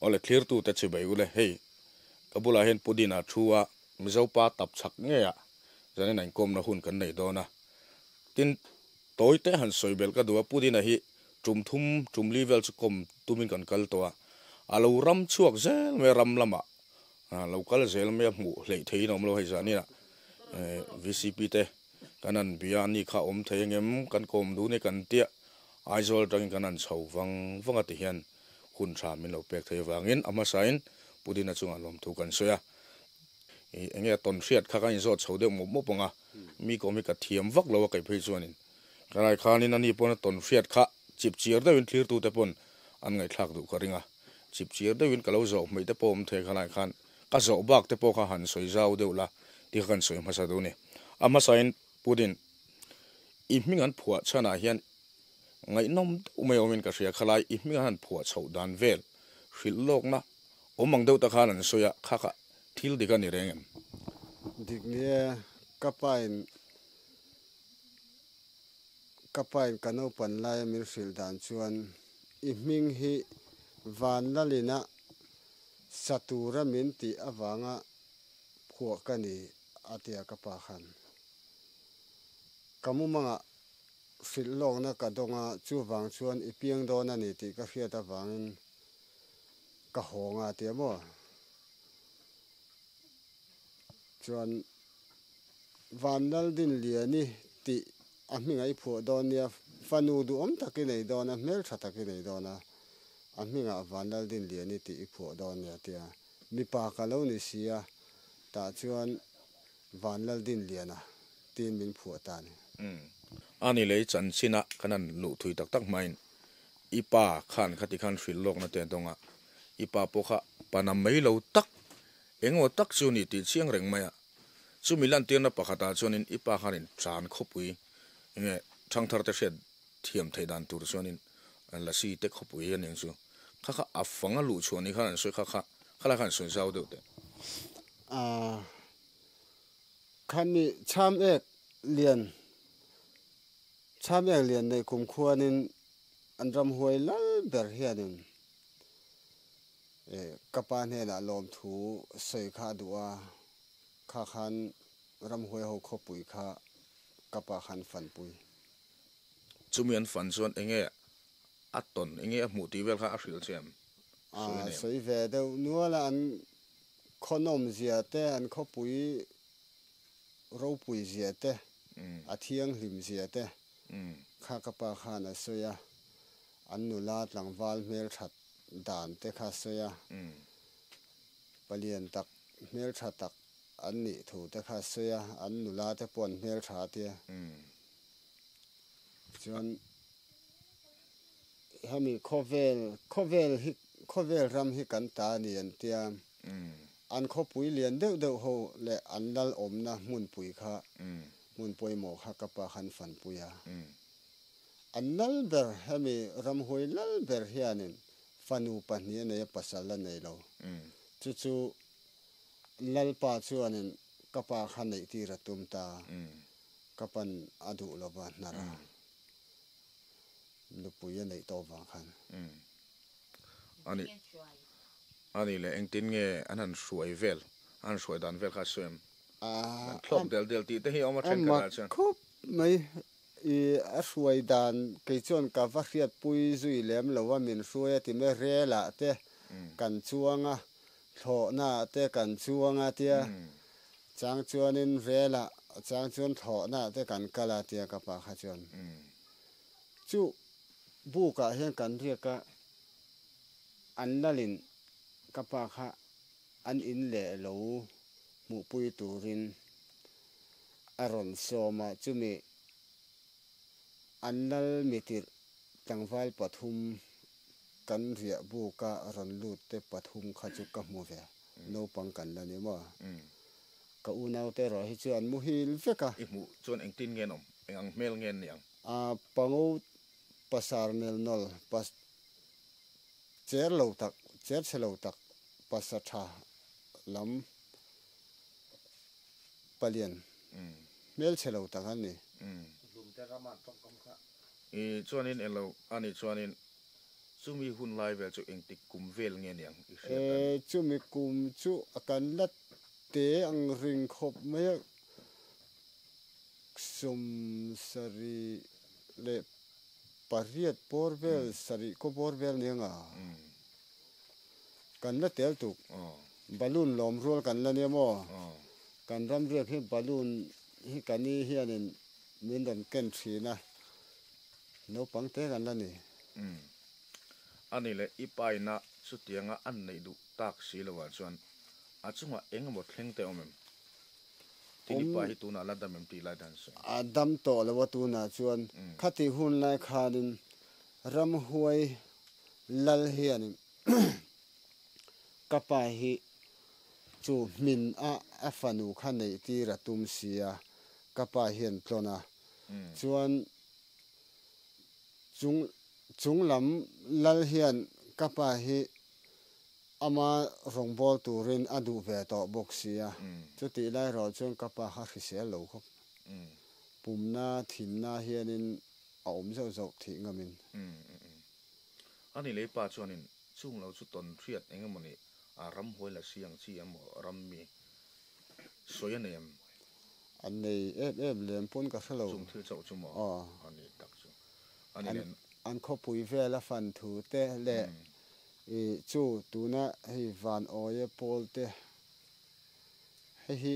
ole clear tu te chi bai ule hey kabula hen pudina thua mizo pa tap chak nge ya jani nai kom na hun kan nei do na tin toy te han soibel ka duwa pudina hi tum level chu kom tumin kan kal to alo ram chuak zel me ram lama local zel me mu hlei thei nom lo hai jani na VCP te kanan biani kha om thengem kan kom du ne kan tia aizol tang kanan chho wanga ti hian hun tha min lo pek thei wangin ama sain pudina chunga lom thu kan soya enge ton hriat kha kan zo chhode mo ponga mi ko mi ka thiam vak lo kai phei chuanin karai khanin ani pon ton hriat kha chip chiar da win clear tu te pon an ngai thak du kharinga chip chiar da win kalo zo mai te pom the khalai khan ka zo bak te po kha han soi zau deula ti kan soi ma sa du ne ama sain pudin i mingan phua chana hian ngai nom umai omin ka ria khalai i mingan phua chho dan vel hril lok na omang deuh ta khan an soya kha kha thil diga ni rengem diknia kapain kano pan lai min hril dan chuan i ming hi van lalina satura min ti awanga phua kani atia kapa khan kamumanga hril lok na kadonga chu wang chuan i piang dona ni ti ka hriat awangin ka honga ti mo chuan vanal din liani ti a hmingai phua donia fanu du om taki nei dona mel tha taki nei dona a hminga vanal din liani ti i phua donia tia mi pa ka lo ni sia ta chuan vanal din liana tin min phua ta ni ani le chan china kanan lu thui tak tak main ipa khan khati khan hril lok na te donga ipa pokha panam mai lo tak engo tak chu ni ti chiang reng maya chu milan tir na pakhata chuanin ipa khanin tran khopui nge thangthar te shed thiam theidan tur chuanin la si te khopui an eng chu kha kha afanga lu chuani khan soi kha khala khan soi zau de te a khani cham ek lian nei kum khuanin anram huai lal ber hianin kapan he na lom thu sei kha duwa kha khan ram huai ho khopui kha kapa khan fan pui chumian fan chuan enge aton enge mu ti vel kha a hril chem sei ve de nuala an khonom zia te an khopui ro pui zia te a thiang hlim zia te kha kapa khana soya an nula tlangwal mel that dan te kha soya palian tak mel tha tak an ni thu te kha soya an nula te pon mel tha te chuan hami khovel ram hi kan ta ni an tia an khopui lian deuh ho le an lal omna mun pui kha mun poimo kha kapa khan fan puya an lal ber hami ram hoi lal ber hianin fanu pahnia nei pasal nei lo chu lal pa chuanin kapa khan nei ti ratum ta kapan adu lova nara lupuya nei to wa khan ani le engtin nge anan hruai vel an hruai dan vel kha swem thlok del ti te hi oma then kana cha khop mai i a hruai dan ke chon ka va hriat pui zui lem lowa min hruai ti me rela te kan chuanga tho na te kan chuanga tia chang chuanin rela chang chuan tho na te kan kala tia ka pa kha chuan chu bu ka hian kan ria ka an lalin ka pa kha an in le lo mu pui turin aron soma chumi annal mitir tangwal pathum kan ria bu ka ron lut te pathum khachu ka mu ve no pang kan la ni ma ka unau te ro hi chu an mu hil veka i mu chon engtin nge nom engang mel nge niang pango pasar nel nol pas cher chelo tak pasatha lam palian mel chelo tak ani i chuanin elo ani chuanin chu mi hun lai vel chu eng tik kum vel nge niang I chu mi kum chu akan lat te ang ring khop mai sum sari le pariat porvel sari ko porvel nianga kan la tel tu balloon lom rol kan la ne mo kan ram riak hi balloon hi kani hianin min don ken thina no pangte kan la ni ani le ipai na chu tianga an nei du tak si lo wa chuan a chunga eng mo thleng te omem tini pa hi tu na la da mem ti la dan so adam to lo wa tu na chuan khati hun lai khanin ram huai lal hianin kapa hi chu min a fanu khanei ti ratum sia kapa hian tlona chuan chung lam lal hian kapa hi ama rongbol turin adu ve to boxia chuti lai ro chuan kapa ha hrisel lo khop pumna thinna hianin a om zo zo thi ngamin ani le pa chuanin chung lo chu ton thiat engemoni a ram hoi la siang chi amo ram mi soyanem anei em lem pon ka thalo chung thil chau chu mo ani tak chu ani len an kho pui vela fan thu te le chu tuna hei van oye pol te hi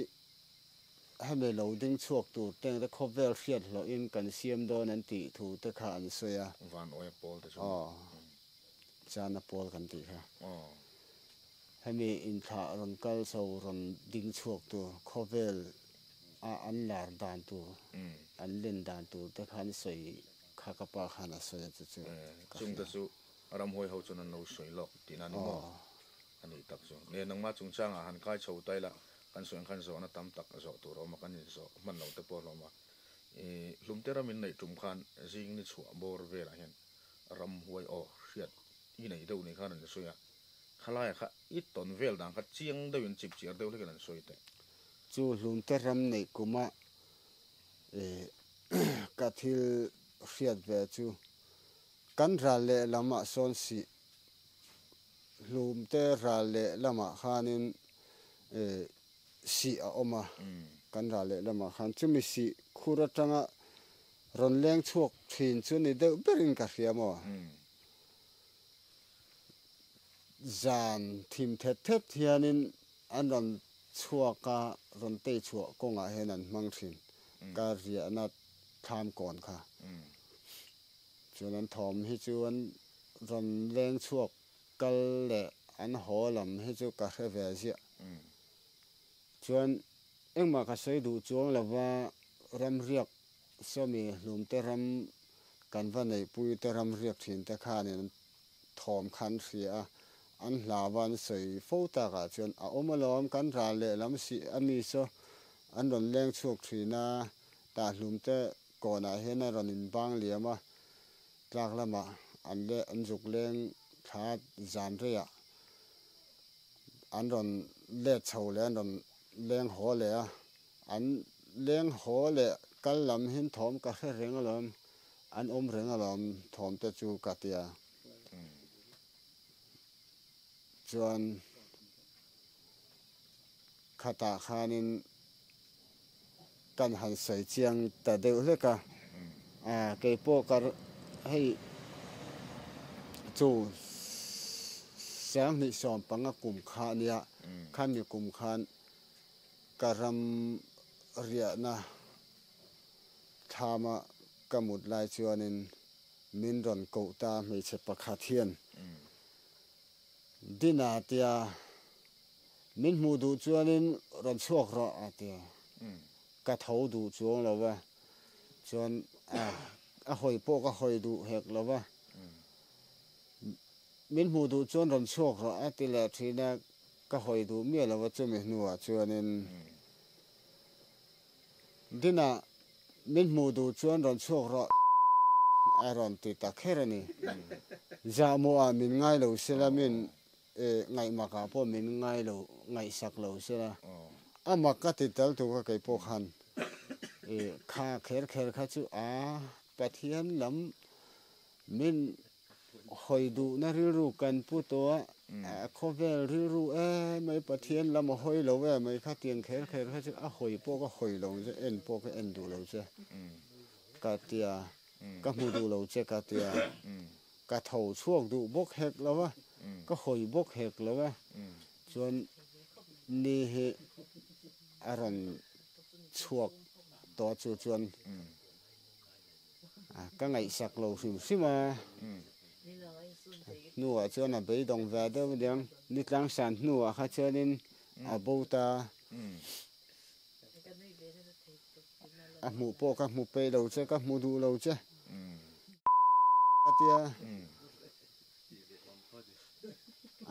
hame loading chuak tu teng da kho vel fiat lo in kan siam don an ti thu te kha an soya van oye pol te chu chana pol kan ti kha hame in tha ron kal so ron ding chuak tu kho vel an lar dan tu an len dan tu te khan soi kha ka pa khana soya chu chung ta chu ram hoi ho chun an no soi lok tinani mo ani tak chu ne nang ma chung chang a han kai chho tai la kan soin khan zo na tam tak zo tu ro ma kan ni zo man lo te por lo ma lum te ramin nei tum khan jing ni chu bor ve la hen ram hoi o hriat I nei do ni khan an soya khalai kha I ton vel dang kha chiang de win chip chiar de le kan soi te chu lum te ram nei kuma kathil hriat ve chu kan ra le lama son si lum te ra le lama khanin si a oma kan ra le lama khan chu mi si khura tanga ron leng chuak thin chu ni de berin ka hriamo zan thim thet thet hianin an ron chuaka ron te chuak konga hen an mang thin ka ria na tham kon kha chuan thom hi chuan ron leng chuak kal le an holam hi chu ka hre ve zia chuan engma ka sei du chuang lawa ram riak somi hlum te ram kan va nei pui te ram riak thin te khanin thom khan hria an hlawan sei fota ka chuan a omalom kan ra le lam si ami so an ron leng chuak thina ta hlum te kona hena ron in bang liama tlak lama an le an juk leng tha zan rea an ron le chho le an ron leng ho le an leng ho le kal lam hin thom ka hre rengalom an om rengalom thom te chu katia chuan khata khanin kan han sei chiang ta deuh hleka ke po kar hei chu sang ni som panga kum kha nia khan mi kum khan karam ria na thama kamut lai chuanin min ron ko ta me che pakha thian dina tia min mu du chuanin ron chuak ro atia ka thau du chuang lawa chuan a hoi po ka hoi du hek lawa min mu du chuan ron chuak ro atila thina ka hoi du mi lawa chumi nuwa chuanin dina min mu du chuan ron chuak ro aron ti ta kherani za mo a min ngai lo selamin ngai maka po min ngai lo ngai sak lo sela ama ka ti tal tu ka kai po khan kha kher kha chu pathian lam min hồi đủ na ri ru cần pu to khó về ri ru mấy bát thiên làm hồi lâu về mấy khát tiền khéo khéo hết chứ hồi po có hồi lâu chứ en po cái en đủ lâu chứ cả tia cả mù đủ lâu chứ cả tia cả thầu chuông đủ bốc hết lâu á có hồi bốc hết lâu á chọn ni he aron chuộc to chu chọn cái ngày sạc lâu xíu mà nua cho nó bị động về đó đang nít lang sản nua khác cho nên bầu ta mù po các mù pe đầu chứ các mù đủ lâu chứ tia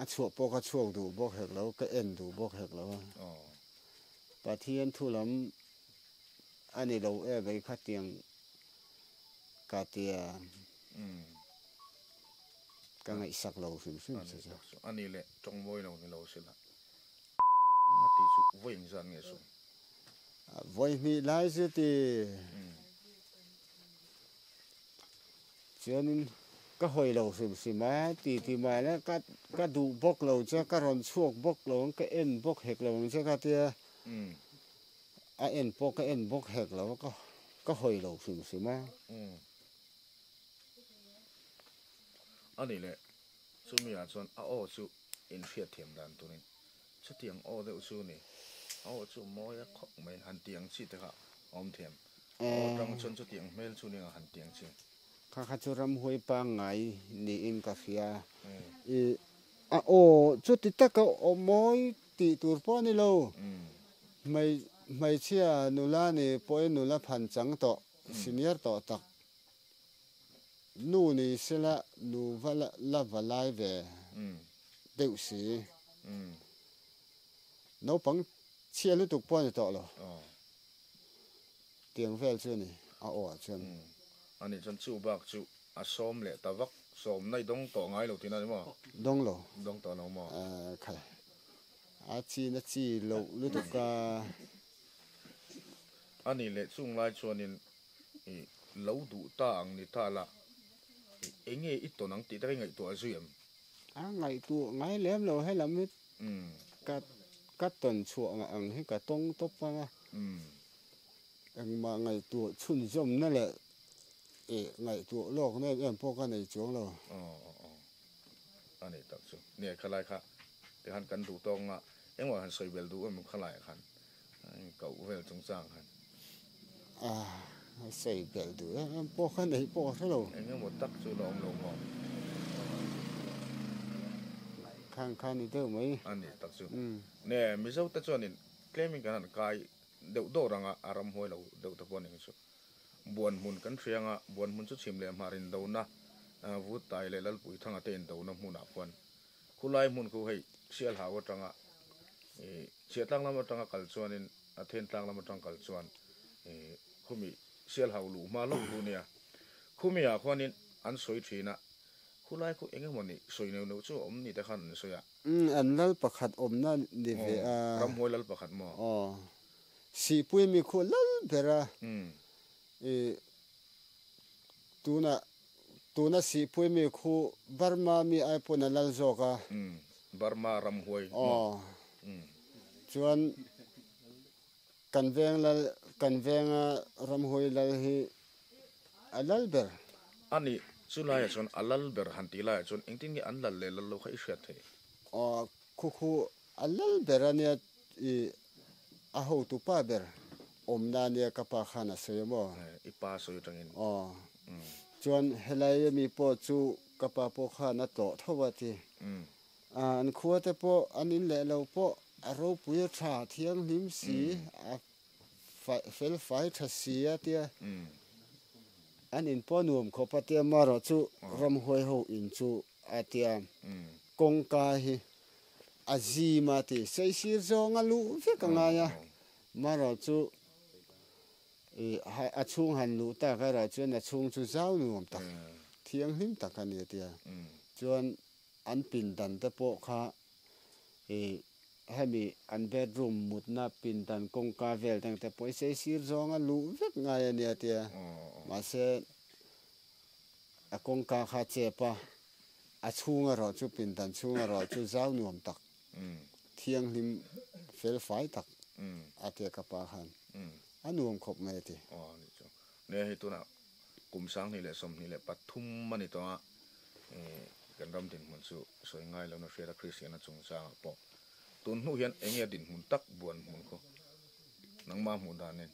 chuộc po các chuộc đủ bốc hết lâu cái end đủ bốc hết lâu bà thiên thu lắm anh ấy lâu vậy khác tiền cả tia cái ngày sạc lâu xíu anh ấy lệ trong môi lâu thì lâu xí là ngắt tí sự vinh dân nghe xuống với mi lái chứ thì cho nên cái hồi lâu xíu mà thì mà nó cái đủ bốc lâu chứ cái ròn chuộc bốc lâu cái end bốc hết lâu chứ cái tia end bốc hết lâu cái hồi lâu xíu mà anh ấy lệ chú mi à chọn chú in phiệt thiểm đàn tụi này chú tiếng đều chú này chú mỗi khóc mấy hàn tiếng chỉ thế hả thiểm trong chọn chú tiếng mail chú này hàn tiếng chứ khác chú ram hui pa ngày ni in cà phê chú tí ta có mỗi tí tuổi po ni lâu mày chia nula ni poi nula phan chang to senior to tak nu ni sela nu vala la valai về đều sĩ nấu bằng chia lúc tục po ni to lo tiếng vel chưa ni chưa anh ấy chọn chú bạc chú xóm lệ ta vắc xóm này đông tổ ngay lâu thì nào mà đông tổ nào mà khai chi nó chi lâu lúc tục anh ấy lệ chung lại cho nên lâu đủ ta anh ấy ta là anh ấy ít tổ năng tí tới ngày tuổi duyên ngày tuổi ngày lém lâu hay làm hết cắt tuần chuộng ăn hay cả tông tóc vào anh mà ngày tuổi chun zoom nó là ngày tuổi lộc này em po cái này chỗ rồi anh ấy tập trung nè khai lại khá thì hắn cần đủ tông à em mà hắn soi bèl đủ em khai lại hắn cậu về trong sang hắn soi bèl đủ em po cái này po thế rồi em một tắc chú lòng lòng ngọn khang đi đâu mấy anh ấy tập trung nè mình sao tất cho nên cái mình cái hắn cái đều đồ rằng aram hoi lâu đều tập bọn mình số buồn muốn cắn phiang buồn muốn chút chìm lệ mà rin đâu na vút tai lệ lal bụi thang tên đâu na muốn afan kulai muốn cô hay sial hawa tranga siat lang lama tranga kalchuan in athen tang lama tranga kalchuan khumi sial haw lu ma lok lu nia khumi a khwanin an soi thina kulai ko engem moni soi neu neu chu om ni ta khan soya an lal pakhat om na ni ve ram hoi lal pakhat mo si pui mi khu lal bera tuna si pui mi khu Burma mi ai puna lal zoka Burma ram hoi chuan kan veng ram hoi lal hi alal ber ani chulai chon alal ber hanti lai chon engtin ni an lal le lal lo khai hriat the khu alal ber ania a ho tu pa ber om na nia ka pa khana semo ipa soi tangin chuan helai mi po chu ka pa po khana to thawati an khuate po anin le lo po a ro pui tha thiang nim si a fel fai tha si atia anin po nuam kho patia maro chu ram hoi ho in chu atia kong ka hi azima ti sei sir zonga lu fe ka nga ya maro chu a chung han lu ta ka ra chuan a chung chu zau nuam tak thiang him tak ani tia chuan an pin dan te po kha hemi an bedroom mutna pin dan kong ka vel tang te poi sei sir zonga lu vek nga ya ni tia ma se a kong ka kha chepa a chunga ro chu pin tan chunga ro chu zau nuam tak thiang lim fel fai tak ate ka pa han anuam khop me ti ni chu ne hi tu na kum sang ni le som ni le pathum mani to a kan ram din mun chu soi ngai lo na shera christian a chung sang po tun hu hian enge din mun tak buan mun ko nang ma mu dan nen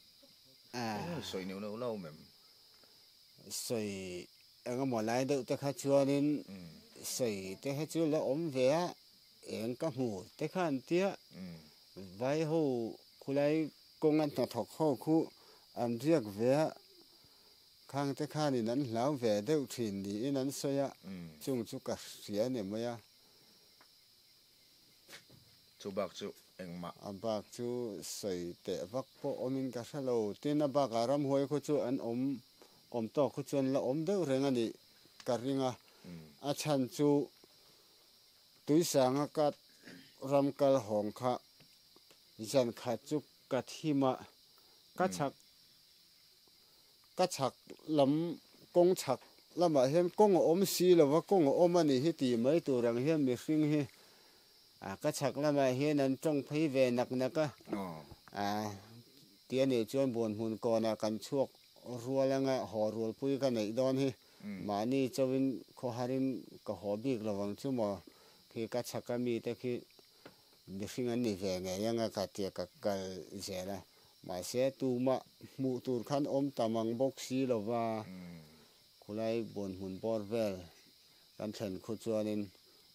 soi neu no lo mem soi anga mo lai do ta kha chuanin soi te ha chu la om ve a eng ka mu te khan tia vai ho khulai kong an thok ho khu an riak ve khang te khan in an hlau ve deuh thin ni in an soya chung chu ka ria ne maya chu bak chu engma abak chu soi te vak po omin ka halo tin abak aram hoi khu chu an om to khu chun la om deuh reng ani ka ringa a chan chu tui sanga ka ramkal hong kha jan kha chu ka thima ka chak lam kong chak lama hem kong om si lawa kong om ani hi ti mai tu rang hian mi hring hi ka chak lama hian an tong phei ve nak naka tia ni chuan bon hun ko na kan chuak rualanga ho rual pui ka nei don hi mani chawin kho harin ka hobik lawang chu mo khi ka chaka mi te khi mi hring an ni ve nge yanga ka tia ka kal zela ma se tu ma mu tur khan om tamang bok si lova khulai bon hun bor vel kan thlen khu chuanin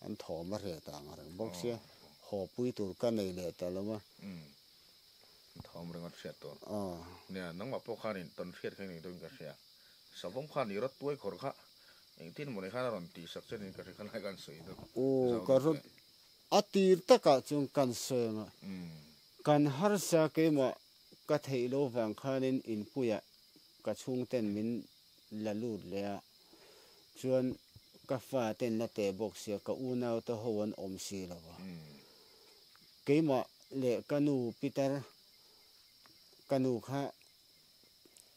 an thawm a re tang rang bok sia ho pui tur ka nei le ta lama thawm rang at hriat to ne nang ma po khanin ton hriat khain ni doin ka hria sabom khan ni rat tuai khor kha eng tin mo ne khan ron ti sak chen ka khan hai kan soi do ka rot atir taka chung kan soenga kan har sa ke ma ka thei lo wang khanin in puya ka chung ten min la lut le a chuan ka fa ten na te box sia ka unau to howan om si lawa keima le kanu pitar kanu kha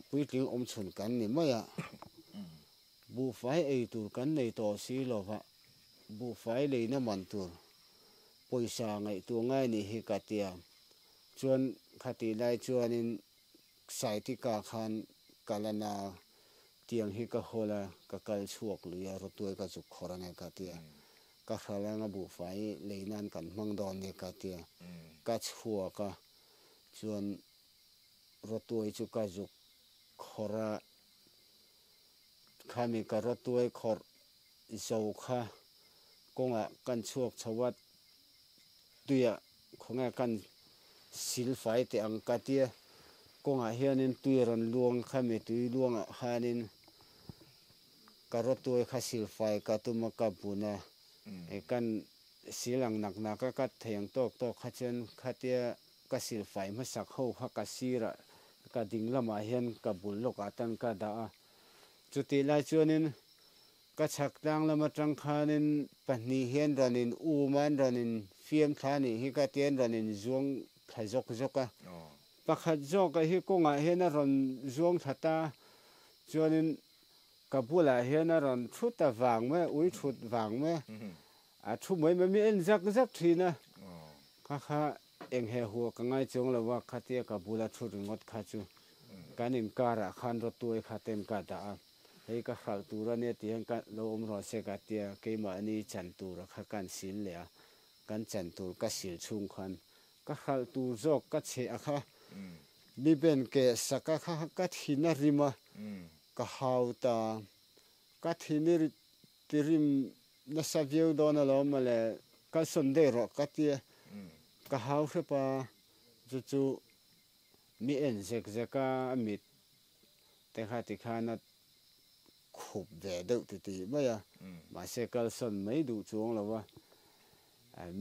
puitling om chun kan ni maya bu fai ei tur kan nei to si lova bu fai le na man tur poisa ngai tu ngai ni hi ka tia chuan khati lai chuanin saiti ka khan kalana tiang hi ka hola ka kal chuak luya ro tuai ka chu khoranga ka tia ka khalanga bu fai leinan kan mang don ni ka tia ka chhuwa ka chuan ro tuai chu ka ju khora khami ka ro tuai khor zau kha konga kan chuak chawat tuya khonga kan sil fai te ang ka tia konga hianin tuiron luang khami tui luang hanin karotoi kha sil fai ka tuma ka buna e kan silang nak na ka theng tok tok kha chen khatia ka sil fai ma sak ho kha ka sira ka dinglama hian ka bul loka tan ka da chuti lai chuanin ka chak tang lama tang khanin pahni hian ranin uman ranin fiam thani hi ka tian ranin zuang thajok zoka pakhat zoka hi konga hian ron zuang thata chuanin kabula hian ron thuta wang me ui thut wang me a thu mai mi en zak zak thina kha eng he hu ka ngai chong lawa khatia kabula thu ringot kha chu kanin kara khan ro tuai khaten ka da hei ka khal tura ne tiang ka lo om ro se ka tia keima ani chan tur kha kan sil le kan chan tur ka sil chung khan ka khal tur zok ka che a kha mi ben ke saka kha ka thina rima ka hauta ka thini tirim na saveu don lo male ka sonde ro ka tia ka hau pa chu mi en zek zeka mit te khati khana khub de do ti maya ma se kal son mai du chuang lawa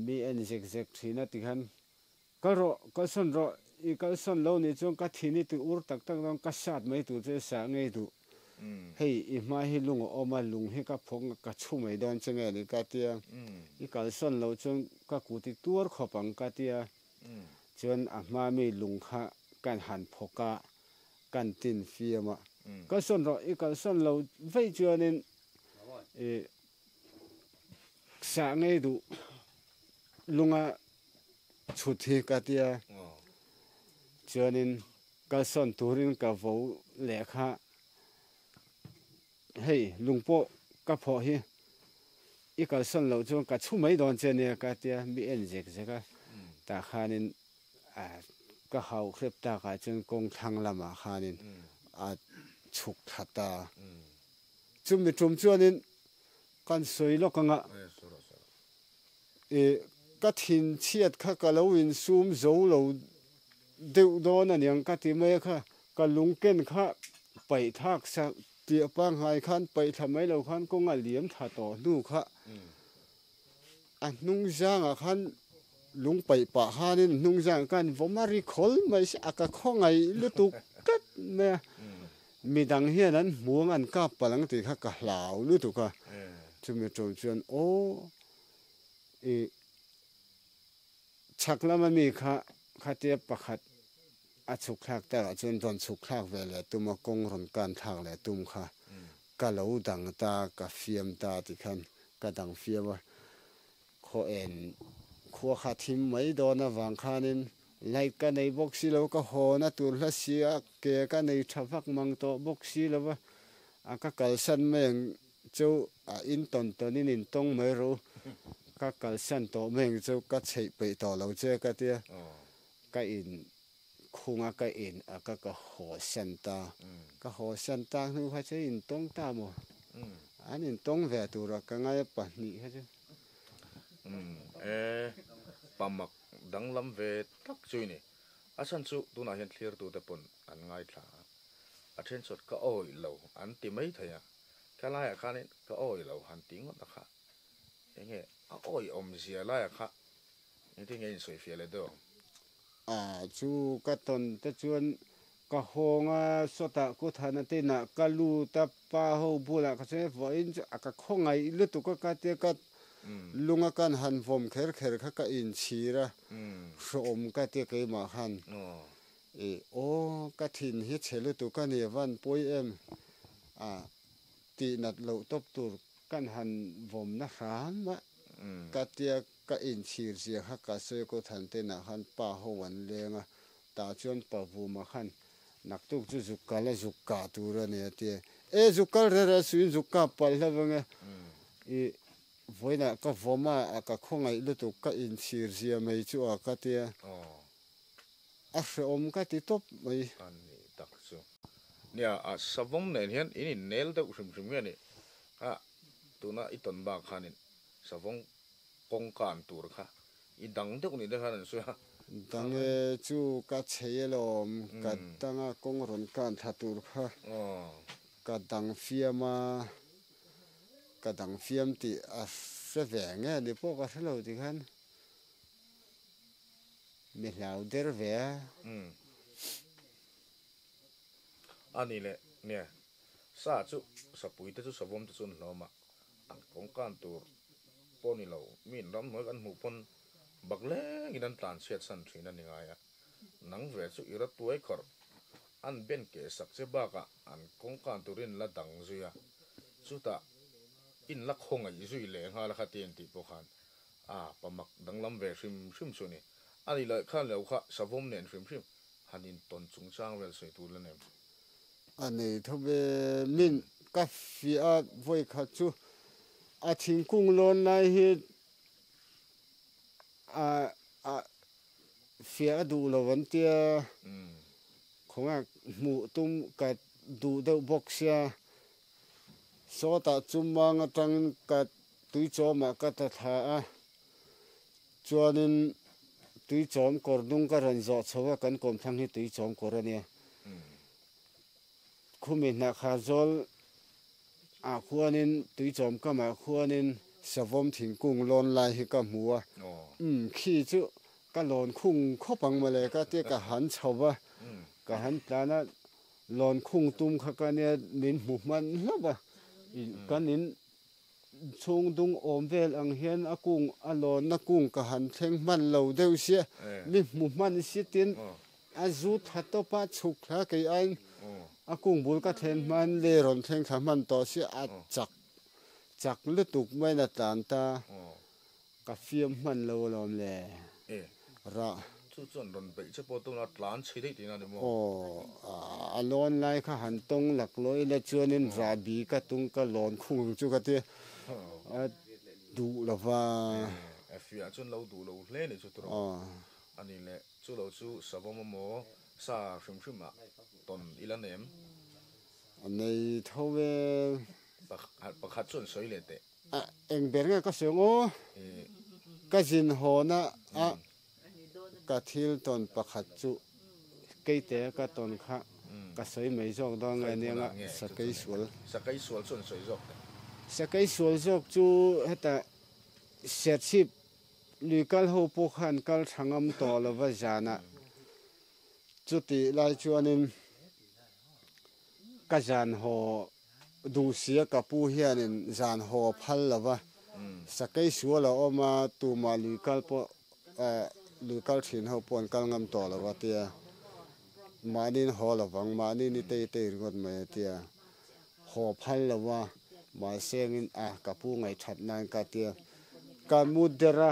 mi en zek zek thina ti khan ka ro ka son ro I ka son lo ni chuang ka thini tu ur tak tak dong ka sat mai tu che sa ngei du hei I ma hi lung o ma lung hi ka phong ka chu mai don chenge ni ka tia I ka son lo chuang ka ku ti tur khopang ka tia chuan a ma mi lung kha kan han phoka kan tin fiama ka son ro I ka son lo vei chuanin sa ngay du lunga chụt hi cả tia cho nên cái son turin cái vô lẽ khá hey lung po cái phò hi ít cái son lâu cho cái chú mấy đòn trên này cái tia bị ăn dễ cái ta khá nên cái hậu khép ta cái chân công thăng làm mà khá nên chụp thật ta chúng mình trồng cho nên con suy lo cái ngã cái thiên chiết cái lâu in sum dấu lâu đều đó là những cái gì mấy cái lung kiến cái bảy thác sa tiệp bang hai khăn bảy thằng mấy lâu khăn cũng là liếm thà tổ nu cái nung giang khăn lung bảy bả hai nên nung giang cái vô mà ri khol mấy cái khó ngày lúc tu cất mẹ mi đằng hiền anh muốn ăn cá bằng thì cái lão lúc tu cái chúng mình trồng chuyện ô chắc là mình khá tiệp bạc khát chụp khắc ta chuyên toàn chụp khắc về là tụi mà công rộn can thang là tụm khá cả lâu đằng ta cả phim ta thì khăn cả đằng phim à khó en khó khát thêm mấy đó na vàng khá nên lại cái này bốc xí lâu cái hồ na tụi là xí cái này thắp vác mang to bốc xí lâu các cái sân mình châu in tòn in tông mấy rồi các cái sân to mình châu các chạy bị to lâu chơi cái tia cái in khung cái in cái hồ sân ta cái hồ sân ta nó phải chơi in tông ta mà anh in tông về tụi rồi cái ngay bản nhị hết chứ bầm mặc đắng lắm về tắc chui nè sân su tu nào hiện clear tu tập anh ngay thà trên sốt cái oi lâu anh tìm mấy thầy cái lai khá nên cái oi lâu hắn tiếng nó khá nghe oi gì lai khá những cái nghe sôi phía lại đâu chú cái tuần tới chuyên cái hồ nga số ta cố thành tên là cái lu ta pa hồ bu là cái chế vậy cái không ngày lúc tụ cái tiết cái lunga kan han vom kher cái in chi ra rom cái tiết cái mà han cái thìn hết chế lúc tụ cái này van bôi em tị nát lâu top tur kan han vom na khám mà cái tiết cái in chi gì cái sợi cố thành tên là han pa hồวันlên ta chuyên pa vu mà han nặc tục chú dục cả tu ra nè tiệt dục cả ra xuyên dục cả pal là vâng với nè cái vòng mà cái không ai lúc tục cái in chi gì mấy chú cái tiệt sẽ cái tiệt top mấy anh đặc số nè savong này hiện in nail đâu sum nghe nè tu na iton bạc khan savong công can tur kha i dang đâu nè khan suy đằng chú cái chế lom cái đằng công rộn can thà tur kha cái đằng phim thì sẽ về nghe đi bộ cái lâu thì khăn mình lão đỡ về anh nè sa chú sa bụi chú sa vôm chú nó mà anh công can tur poni lâu min ram nói anh mu pon bạc lẽ người đang tàn xét sân thủy nên ngay nắng về chú irat tuổi khor anh bên kẻ sắc chế ba cả anh công can turin là đằng duy chú ta in lắc không ai duy lệ ha là khát tiền thì bộ khan bầm mặc đằng lâm về sim số này anh đi lại khăn lâu khá sa vôm nền sim hắn in tuần trung trang về sợi tu lên em anh ấy thôi về min cà phê với khát chú thiên cung lon này hi phía đủ là vấn đề không mù tum cái đủ đâu bốc xe số ta chum mang trong cái túi chó mà cái ta thà cho nên túi chó cột đúng cái rần giọt số cái con thằng hi túi chó cột này khu mình là khá rồi khu nên túi chó cái mà khu nên sa vôm thiên cung lon lại hi cái mùa khi chứ cái lon khung khó bằng mà lại cái tiết cái hắn chầu cái hắn ta nó lon khung tum cái này nên mù man lắm cái nên chung dung ôm về anh hiền cung lon nó cung cái hắn thèm man lâu đâu xia nên mù man xia tiền rút hạt to pa chục là cái anh cung bul cái thèm man lê ron thèm khám man to xia chặt chak lu tuk mai na tan ta ka fiam man lo lom le ra chu chon ron be che po tu na tlan chi dei tina ni mo alon lai kha han tong lak loi la chuanin ra bi ka tung ka lon khung chu ka te du lova afia chun lo du lo hle ni chu tro ani le chu lo chu sabom mo sa shim shim ma ton ilanem nei thowe pakhat chun soi le te eng ber nga ka sengo ka jin ho na ka thil ton pakhat chu keite ka ton kha ka soi mai jok dong nga nga sakai sual chun soi jok sakai sual jok chu heta setship lukal ho po khan kal thangam to lova jana chuti lai chuanin ka jan ho du sia ka pu hianin jan ho phal lova sakai suala oma tu ma lukal po lukal thin ho pon kal ngam to lova tia manin ho lawang mani ni te te ringot mai tia ho phal lova ma sengin ka pu ngai that nan ka tia ka mudera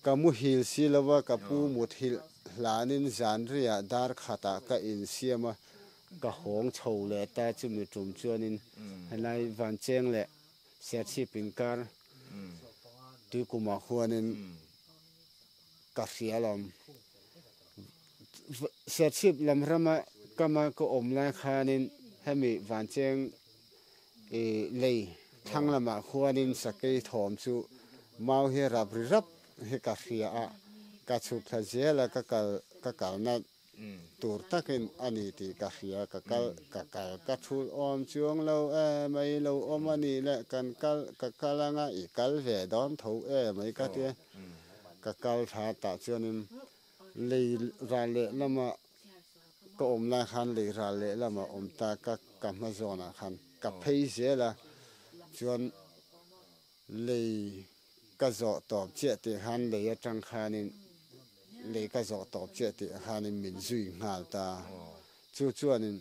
ka mu hil si lova ka pu mut hil hlanin jan ria dar khata ka in siama ka hong chho le ta chu mi tum chuanin hanai van cheng le serchi pinkar tu kuma khuanin ka fialom serchi lam rama kama ko omla khanin hemi van cheng lei thanglama khuanin sakai thom chu mau he rap he ka fia ka chu thajela ka kal na tur takin ani ti ka fia ka thul om chuang lo mai lo om ani le kan ka kalanga I kal ve don tho mai ka te ka kal tha ta chuanin lei ra le lama ko om la khan lei ra le lama om ta ka ma zona khan ka phei zela chuan lei ka zo top che te han le atang khanin le ka zo top che te khanin min zui ngal ta chu chuanin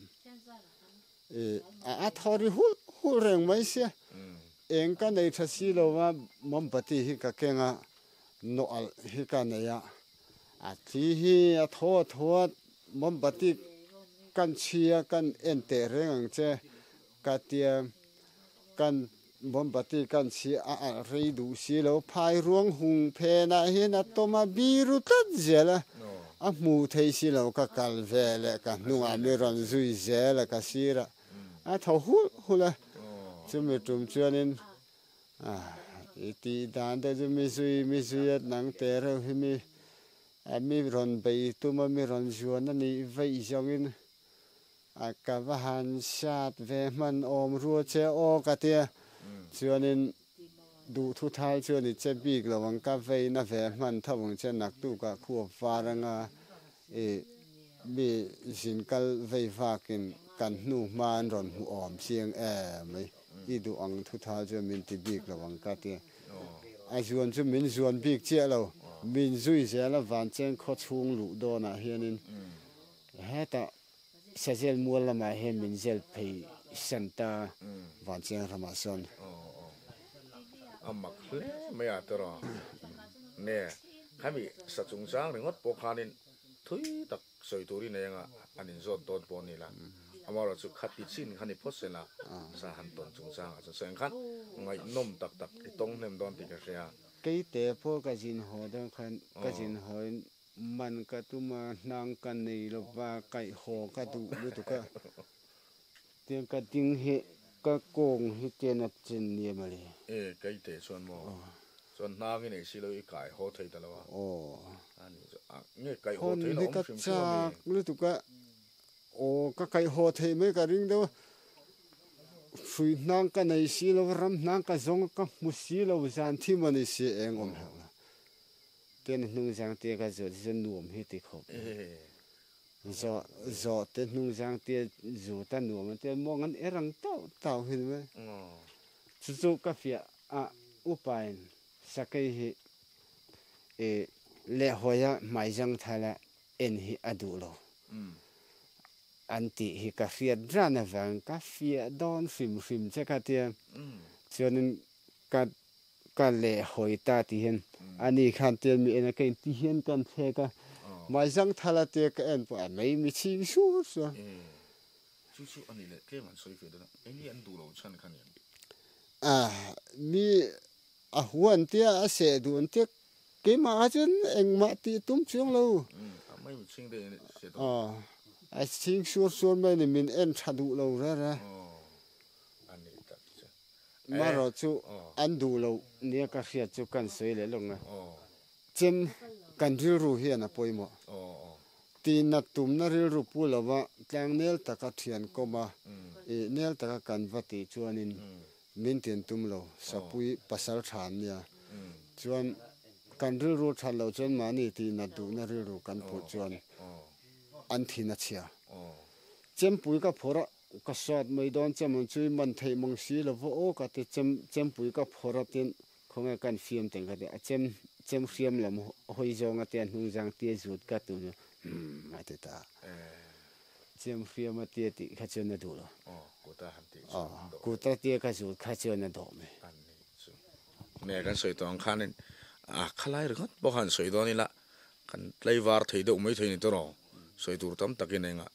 thori hul reng mai se eng ka nei thasi lo wa mom pati hi ka kenga no al hi ka nei thi hi tho mom pati kan chia kan ente reng che ka tia kan bom bati kan si rei du si lo phai ruang hung phe na hi na toma biru tat zela mu thei si lo ka kal vele ka nuwa mi ron zui zela ka sira tho hula chumi tum chuanin iti dan da mi zui nang te ro hi mi ron bei tuma mi ron zuan ni vei jongin ka vahan sat ve man om ruo che o ka tia chuanin du thu thal chuanin che bik lawang ka vei na ve man thawang che nak tu ka khu faranga mi jin kal vei vakin kan nu man ron hu om siang mai I du ang thu thal chu min ti bik lawang ka te a zuan chu min zuan bik che lo min zui zela van cheng kho chung lu do na hianin heta sajel mual ma he min zel phei santa van cheng ramason amak hle me atro ne khami sachung chang ringot pokhanin thui tak soi turi ne nga anin zot dot boni la amaro chu khati chin khani phosela sa han ton chung chang chu seng khan ngai nom tak tong nem don ti ka ria kei te pho ka jin ho dang khan ka jin ho man ka tuma nang ka nei lo wa kai ho ka du lu tu ka tiang ka ding he ka kong hi tena chin ni mali kei te chon mo chon na ngi nei si lo I kai ho thei ta lo ani chu nge kai ho thei no om sim chu mi lu tu ka ka kai ho thei me ka ring do fui nang ka nei si lo ram nang ka zong ka mu si lo zan thi mani si eng om ha ten nung jang te ka zo nuam hi ti kho zo te nung jang te zo ta nuam te mong an erang tau hin me chu ka fia upain sakai hi le hoya mai jang thala en hi adu lo anti hi ka fia drana vang ka fia don fim che ka tia chuanin ka le hoi ta ti hen ani khan tel mi ena kain ti hen kan the ka mai jang thala te ka en pa mai mi chi su su chu ani le ke man soi fe da ani an du lo chan khan yan mi a huan tia a se du an te ke ma chen eng ma ti tum chung lo mai mi ching de se to a ching su mai ni min en thadu lo ra ani ta cha ma ro chu an du lo nia ka khia chu kan soi le longa chem kan ril ru hian a poimo ti na tum na ril ru pu lawa tlang nel taka thian koma e nel taka kan vati chuanin min tin tum lo sapui pasal than nia chuan kan ril ru than lo chuan mani ti na du na ril ru kan pu chuan an thina chia chem pui ka phora ka sat mai don chamon chui man thei mong si lo vo o ka te chem pui ka phora tin khonga kan fiam teng ka de chem fiam lam hoi zong a ten hung jang tie zut ka tu ma te ta chem fiam a tie ti kha chen na du lo ko ta han ti ku ta tie ka zut kha chen na do me ani chu ne kan soi tong khanin khalai ringot bo han soi do ni la kan tleiwar thei do mai thei ni to ro soi tur tam takin enga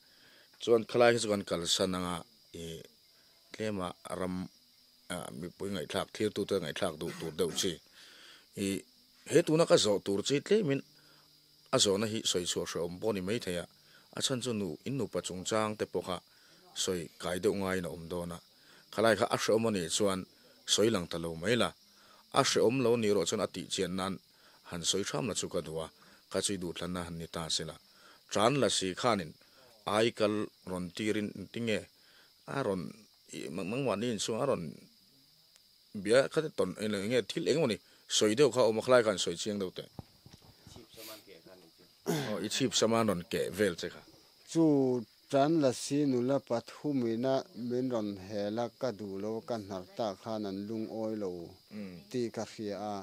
chuan khalai hi chuan kal sananga tlema ram mi pui ngai thak thir tu te ngai thak du tur deuh chi he tu na ka zo tur chi tlemin a zo na hi soi so so boni mai theya a chan chu nu in nu pa chung chang te pokha soi kai deuh ngai na do na khalai kha a hro mani chuan soi lang ta lo mai la a hre lo ni ro chuan ati chen nan han soi tham na chu ka duwa ka chui du thlan na han ni ta sela tran la si khanin ai kal ron tirin tinge aron mang wan in so aron bia kha ton nge thil engoni soi deuh kha om khlai kan soi chiang deuh te i chip saman ron ke vel che kha chu tran la si nu la pathumina min ron hela ka du lo kan nar ta khan an lung oi lo ti ka khia a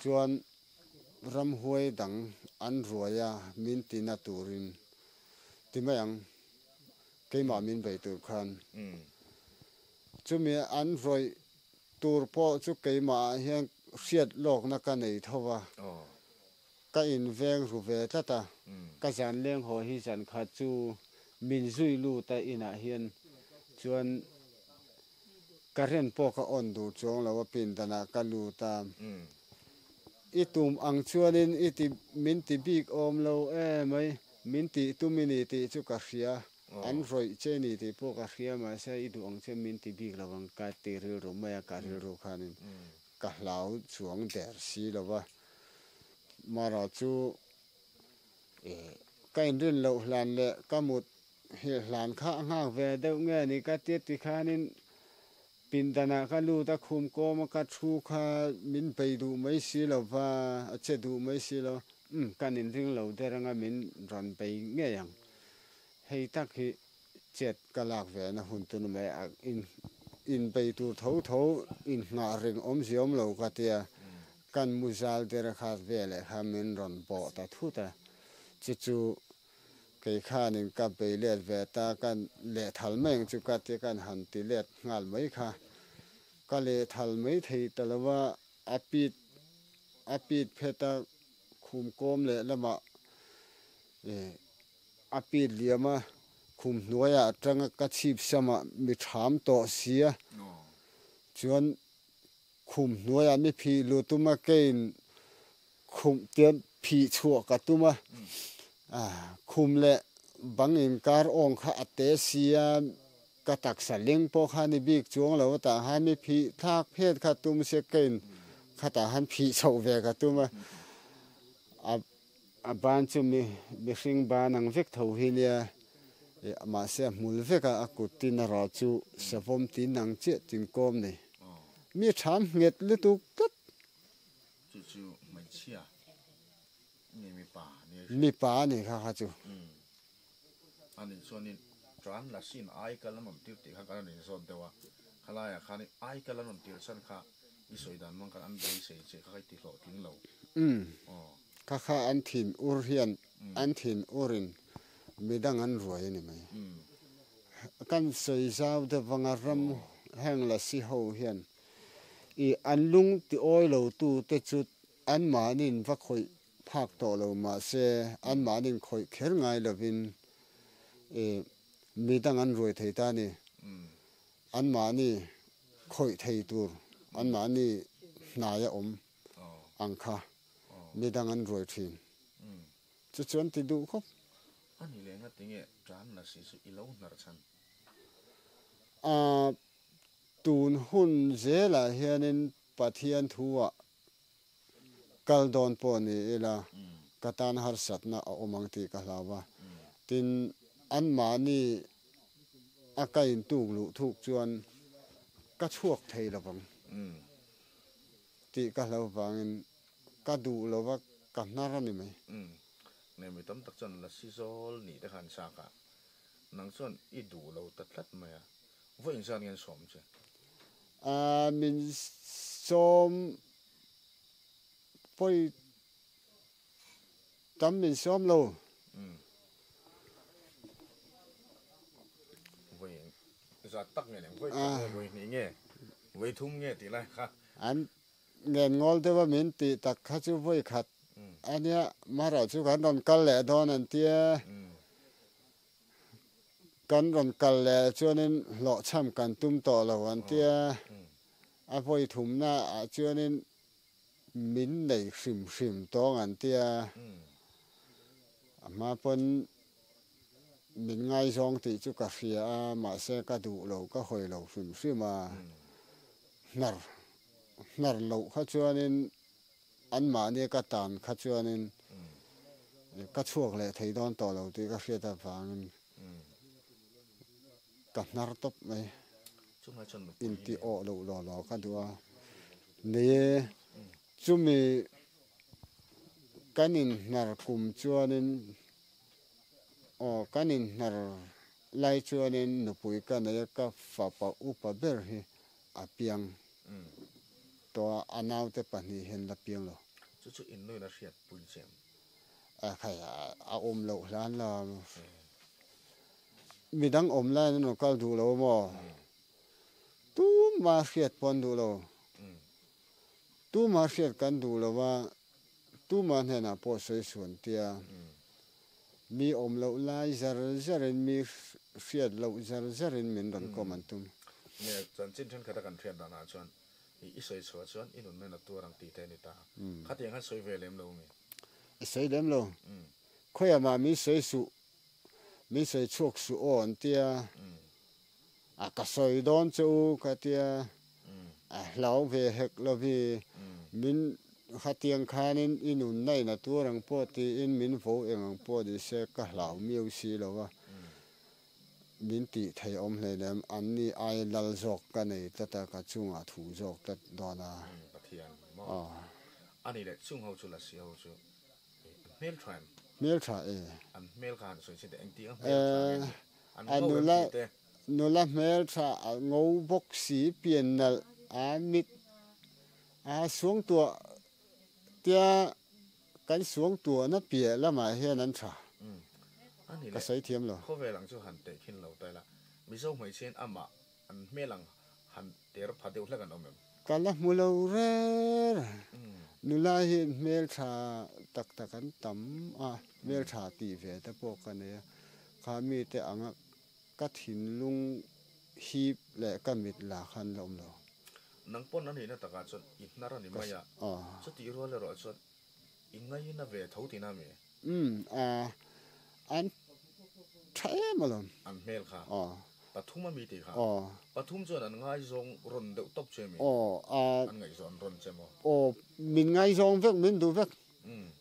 chuan ram huai dang an ruaya min tina turin timayang keima min bei tur khan chumi an roi tur po chu keima hian hriat lok na ka nei thowa ka in veng ru ve tata ka jan leng ho hi jan kha chu min zui lu ta ina hian chuan ka ren po ka on du chong lawa pin dana ka lu ta itum ang chuanin iti min ti bik om lo mai min ti tu mini ti chu ka hria an roi che ni ti po ka hria ma sa i du ang che min ti bik lawang ka ti ril ru mai ka ril ru khanin ka hlau chuang der si lawa mara chu kain rin lo hlan le ka mut hi hlan kha nga ve deuh nge ni ka ti ti khanin pin dana ka lu ta khum ko ma ka thu kha min pei du mai si lo wa a che du mai si lo kan in ring lo de ranga min ron pei nge yang hei tak hi chet ka lak ve na hun tu me in pei tu tho in nga ring om ziom lo ka tia kan muzal de ra kha ve le ha min ron bo ta thu ta chi chu cái kha nên các bề liệt về ta can lệ thal meng chu ka te kan han ti let ngal mai kha ka le thal mai thei talawa apit pheta khum kom le lama apit liama khum nuaya atanga ka chip sama mi tham to sia chuan khum nuaya mi phi lu tuma kein khum tian phi chua ka tuma khum le bangin kar ong kha ate sia ka tak saling po kha ni bik chuang lo ta ha mi phi thak phet kha tum se kein kha ta han phi chau ve ka tuma a ban chu mi hring ban ang vek tho hi lia ma se mul veka akutin ra chu savom tin nang che tin kom nei mi tham nget lu tu kat chu mai chia mi pa ni kha chu ani sonin tran la sin ai kalamam tir ti kha kan ni so dewa khalaya khani ai kalamam tir san kha i soidan mang kan an dei se che kha ti lo tin lo kha an thin ur hian an thin urin midang an ruai ni mai kan soi zau de wanga ram hang la si ho hian i an lung ti oi lo tu te chu an manin va khoi phak to lo ma se an manin khoi kher ngai lovin mi dang an roi thei ta ni an mani khoi thei tur an mani hnaya ang kha mi dang an roi thin chu chuan ti du khop ani le nga tinge tran na si su ilo nar chan a tun hun zela hianin pathian thuwa kaldon po ni ila katan har satna a omang ti ka hlawa tin an mani akain tu lu thuk chuan ka chuak thei lawang ti ka hlawangin ka du lowa ka narani mai ne mi tam tak chan la si zol ni te khan sa ka nang chon I du lo tatlat ma ya vo insan ngen som che a min som poi tam min som lo vo za tak nge ne vo ni nge vo thum nge ti lai kha an ngen ngol te wa min ti tak kha chu voi khat ania mara chu kan ron kal le don an tia kan ron kal le chuanin lo cham kan tum to lo an tia a voi thum na a chuanin min nei hrim hrim tong an tia ma pon min ngai zong ti chu ka hria a ma se ka du lo ka hoi lo hrim hrim a nar lo kha chuanin an ma ne ka tan kha chuanin ka chuak le thei don to lo ti ka hria ta wangin ka nar top mai chu ma chan in ti o lo ka duwa ne chumi kanin nar kum chuanin kanin nar lai chuanin nupui ka na ka fa pa upa ber hi apiang to anaw te pani hen la piang lo chu in noi na riat pui chem a khai a lo hlan la midang la no kal du lo mo tu ma riat pon du lo tu ma riat kan du lo wa tu ma ne na po soi suan tia mi lo lai zarin mi riat lo zarin min don ko man tum ne chan chin than khata kan riat da na chuan I soi chua chuan inun me na turang ti te ni ta khatiang han soi velem lo mi soi dem lo khoya ma mi soi chuak su on tia a ka soi don chu ka tia a hlau ve hek lo vi min khatiang khanin inun nei na turang po ti in min vo engang po di se ka hlau miu si lo wa min ti thei hle lem an ni ai lal jok ka nei ta ka chunga thu jok ta dona pathian mo ani le chung ho chu la si ho chu mel tram mel tha an mel khan so si de eng ti an nula mel tha ngô bok si pian nal a mit a suang tua tia kan suang tua na pia lama hian an tha ani ka sai thiam lo kho ve lang chu han te khin lo ta la mi zo mai chen ama an melang han ter phadeu la kan omem kala mulo re nula hi mel tha tak kan tam mel tha ti ve ta po ka ne kha mi te anga ka thin lung hi le ka mit la khan lom lo nang pon ani na taka chon itnar ani maya chu ti ro le ro chon ingai na ve thau ti na me an thae malom an mel kha pathum mi ti kha pathum chon an ngai zong ron de top che me an ngai zon ron che mo min ngai zong vek min du vek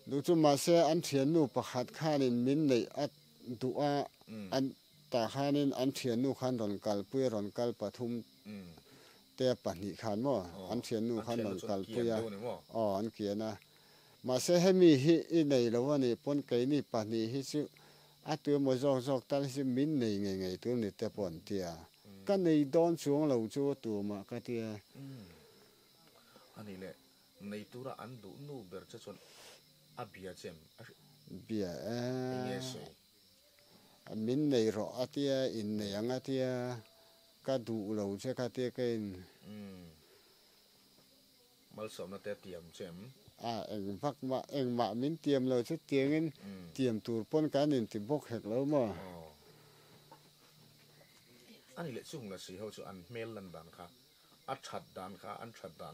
du chu ma se an thian nu pakhat khanin min nei at du a an ta khanin an thian nu khan ron kal pui ron kal pathum te pani khan mo an thian nu khan ron kal pui an kiana ma se hemi hi I nei lo ani pon kai ni pani hi chu a tu mo jok tal si min nei ngai tu ni te pon tia ka nei don chuang lo chu tu ma ka tia ani le nei tura an du nu ber che chon a bia chem bia yes min nei ro atia in nei anga tia ka du lo che ka te ken mal som na te tiam chem anh vác mà anh mà mình tiêm rồi chứ tiếng anh tiêm tour pon cá nên thì bốc hết lâu mà anh lệ chung là sự hậu chu anh mail lần đàn kha anh chặt đàn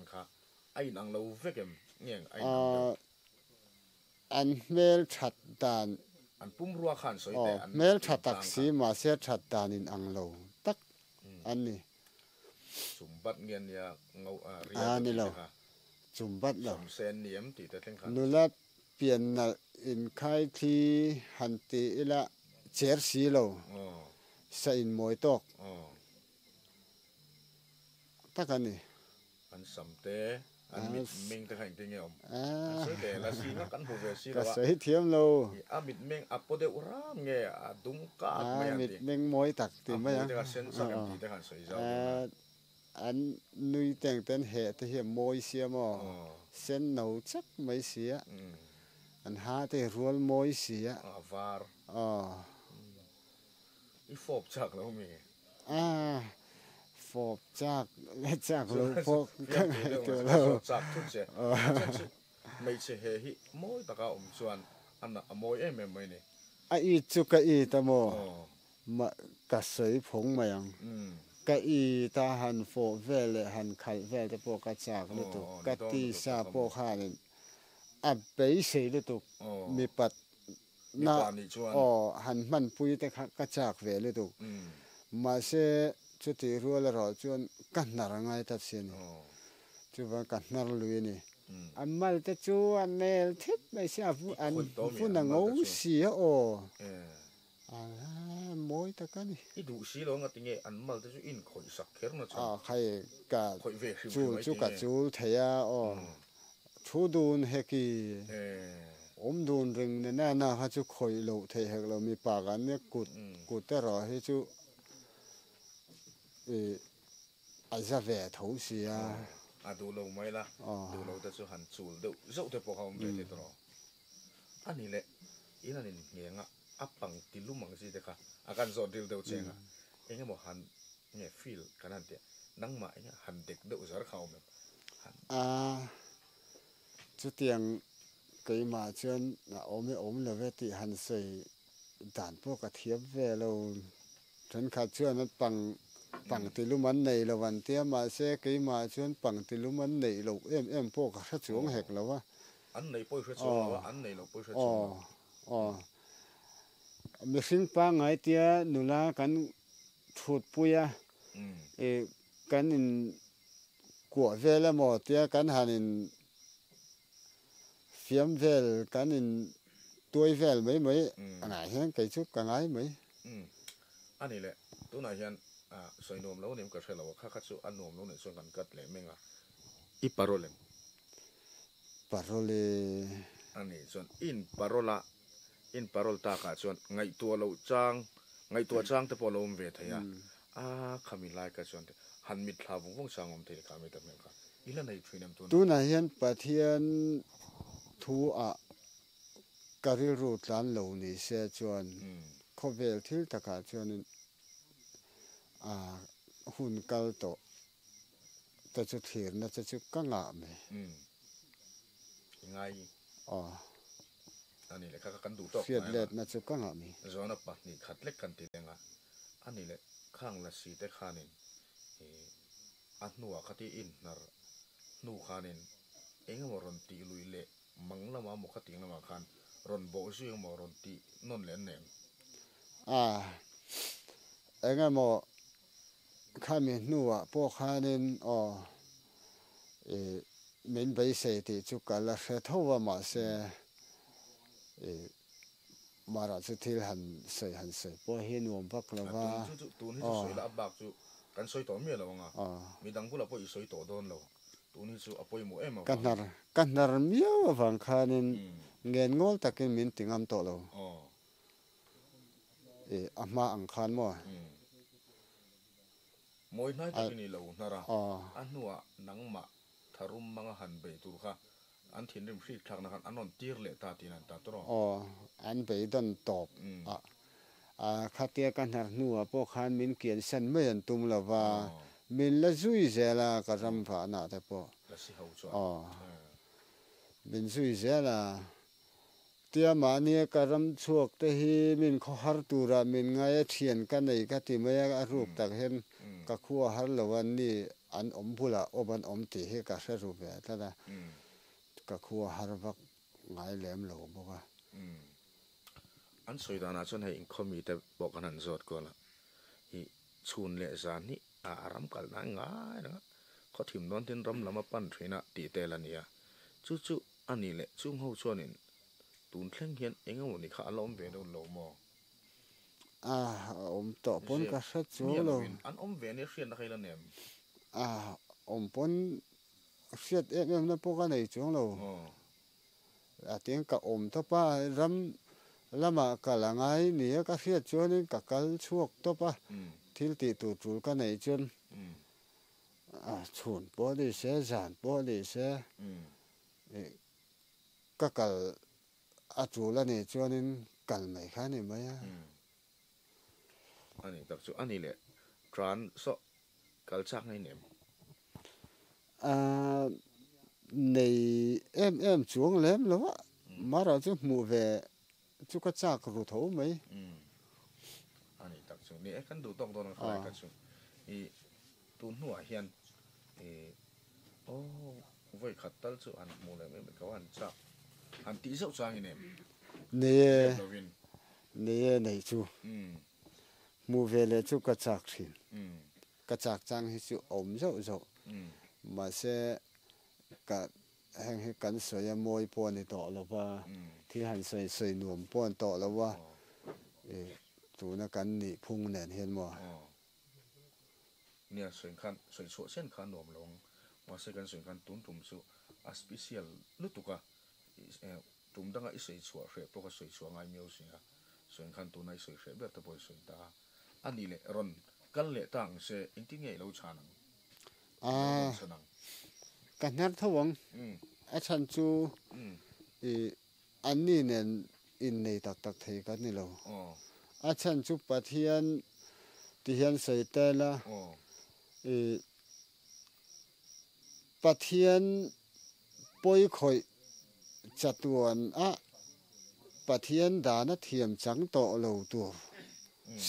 kha anh đang lâu vết em nghe anh mail chặt đàn anh pum rua khan soi te anh mail chặt taxi mà sẽ chặt đàn in ang lâu tắc anh này chum bắt nghe ya ngau này lâu chum bắt lâu sen niệm thì ta theng khan nô la biển là in khai thi hành tỷ là chết xí lâu sẽ in mồi tóc tắc anh này anh sắm te anh mình ta hành te nghe anh soi te là xí nó cắn hồ về xí cả là sấy thiêm lâu mình apo de uram nghe đúng cả mình mồi tắc thì mấy à cái sen sắc em thì ta hành soi rau anh nuôi tiền tên hệ thì hiểm mồi xía mà sen nấu chắc mấy xía anh ha thì ruột mồi xía var i phop chắc lâu mi phop chắc lâu phop cái lâu chắc chút chứ mấy chế hệ hi mồi ta cả chuan anh mồi em mấy này ai chú cái ta mò mà cả sấy phong mày ang cái ta han phop về lại han khai về ta phop cái chắc nữa tu cái tí sa phop han bây giờ đó tu mi bắt na han man pui te ka chak ve le tu mà se chu ti ru la ro chuan kan nar ngai ta sin chu va kan nar lui ni an mal te chu an nel thit mai sia fu na ngau si o mối ta cái này ít đủ xí lo ngắt nghe ăn mal te chu in khoi sak kher na chu khai cả khoi ve chu cả chu thầy chú đun hay ki đun rừng nên na ha chú khơi lẩu thầy hay là mi bà gan nhé cụt ta rồi hay chú ai ra về thấu xí đủ lâu mấy la đủ lâu ta chú hành chul đâu dẫu te po không về te đó anh này lệ ý là nên nghe ngã áp bằng tin lúc mang gì thế cả akan dọn điều đâu chén anh em một hành nghe feel cái này thế nắng mà anh hành địch đâu giờ khâu mình chú tiếng cái mà chuyện là ôm là về thì hành xây đàn bộ cái thiệp về lâu trên khát chuyện nó bằng thì lúc mình này là vấn đề mà sẽ cái mà chuyện bằng thì lúc mình này lâu em bộ cái sát xuống hết lâu á anh này bôi sát xuống anh này là bôi sát xuống mình sinh ba ngày tia nụ la cắn thụt bùi cắn in của về là một tia cắn hành in phiếm về cái nên tuổi về mấy ngày hen cái chút cả ngày mấy anh này lệ tôi nói hiện soi nôm lâu niệm cái soi lâu khác số anh nôm lâu này soi gần cất lệ mình ít parole anh này soi in parol ta cả soi ngày tua lâu trang te polo về thấy kami lại cái soi han mit thà vung sang thấy kami tập mình cả ý là này chuyện em tôi nói hiện bà thiên thu cái rượu tán lâu này sẽ chọn có về thiếu tất cả chọn hun cao tổ ta chút thiền nó chút căng ngã mày ngay anh này các căn đủ tốt phiền lệ nó chút căng ngã mày rồi nó bắt ni khát lek căn tiền nga anh này khang là si te khanin anh nuwa khati in nar nu khanin engem ron ti lui le mang lama mo khating lama khan ron bo su yang mo ron ti non len nem engem mo khami nuwa po khanin min bai se ti chu kala khe thowa ma se mara chu thil han se po hin wom bak lawa tu ni soi la bak chu kan soi to mi lo nga mi dang pula po i soi to don lo tu ni chu apoi mo em kan nar miao wang khanin ngen ngol takin min tingam to lo ama ang khan mo moi nai takin ni lo nara anua nangma tharum manga han be tur kha an thin rim hri thak na khan anon tir le ta tin an ta tro an be don top khatia kan har nuwa po khan min kian san mai an tum lawa mình là duy giờ là cả trăm phá nạ thế po là si hậu chuan mình duy giờ là tia mà nia cả trăm chuộc thế hi mình khó har tu ra mình ngay thiền cái này cái thì mấy cái ruột tạc hen cái khu har lâu anh ni anh bula oban thì hi cả sẽ ruột về thế là cái khu har vak ngay lem lâu bốc à anh soi đàn à chuan hay in khomi te bok an zot ko la hi chun le zan ni ram kal na ngai na có thìm đón tin ram lama pan thina ti te la nia chu chu ani le chung ho chuan in tun thleng hian engemaw ni kha alom ve do lo mo to pon ka sa chu lo an ve ni hrian na khaila nem pon hriat em na po ka nei chung lo tiếng ka to pa ram lama ka langai ni ka hriat chuan ka kal chuak to pa thil ti tu tul ka nei chuan chun po đi xe giàn po đi xe các cái chủ là này cho nên cần mấy cái này mấy anh tập chú anh lệ trán so cái chắc này niệm này em xuống lém lắm á mà rồi chứ mù về chú có chắc rồi thấu mấy anh tập chú này cái đủ tông đó nó phải cái chú thì tuôn hỏa hiền vậy khát tal chú anh mua lại mấy cái anh chắc anh tí dậu sang này này chú mua về là chú có chắc thì cái chắc chăng thì chú dậu dậu mà sẽ cả hàng cái cắn sợi môi pon này tỏ là va thì hành sợi nuông pon tỏ là va chú nó cắn nị phung nền hiền mà nia soi so sen khan nom long ma se kan soi kan tun tum su a special lutuka tum danga i sei chua hre po ka soi chua ngai meu sia soi kan tu nai soi hre ber ta boy soi ta ani le ron kal le tang se inti ngei lo chanang kan har thawang a chan chu ani nen in nei tak tak thei kan ni lo a chan chu pathian ti hian sei te la pathian poi khoi chatuan pathian dana thiam chang to lo tu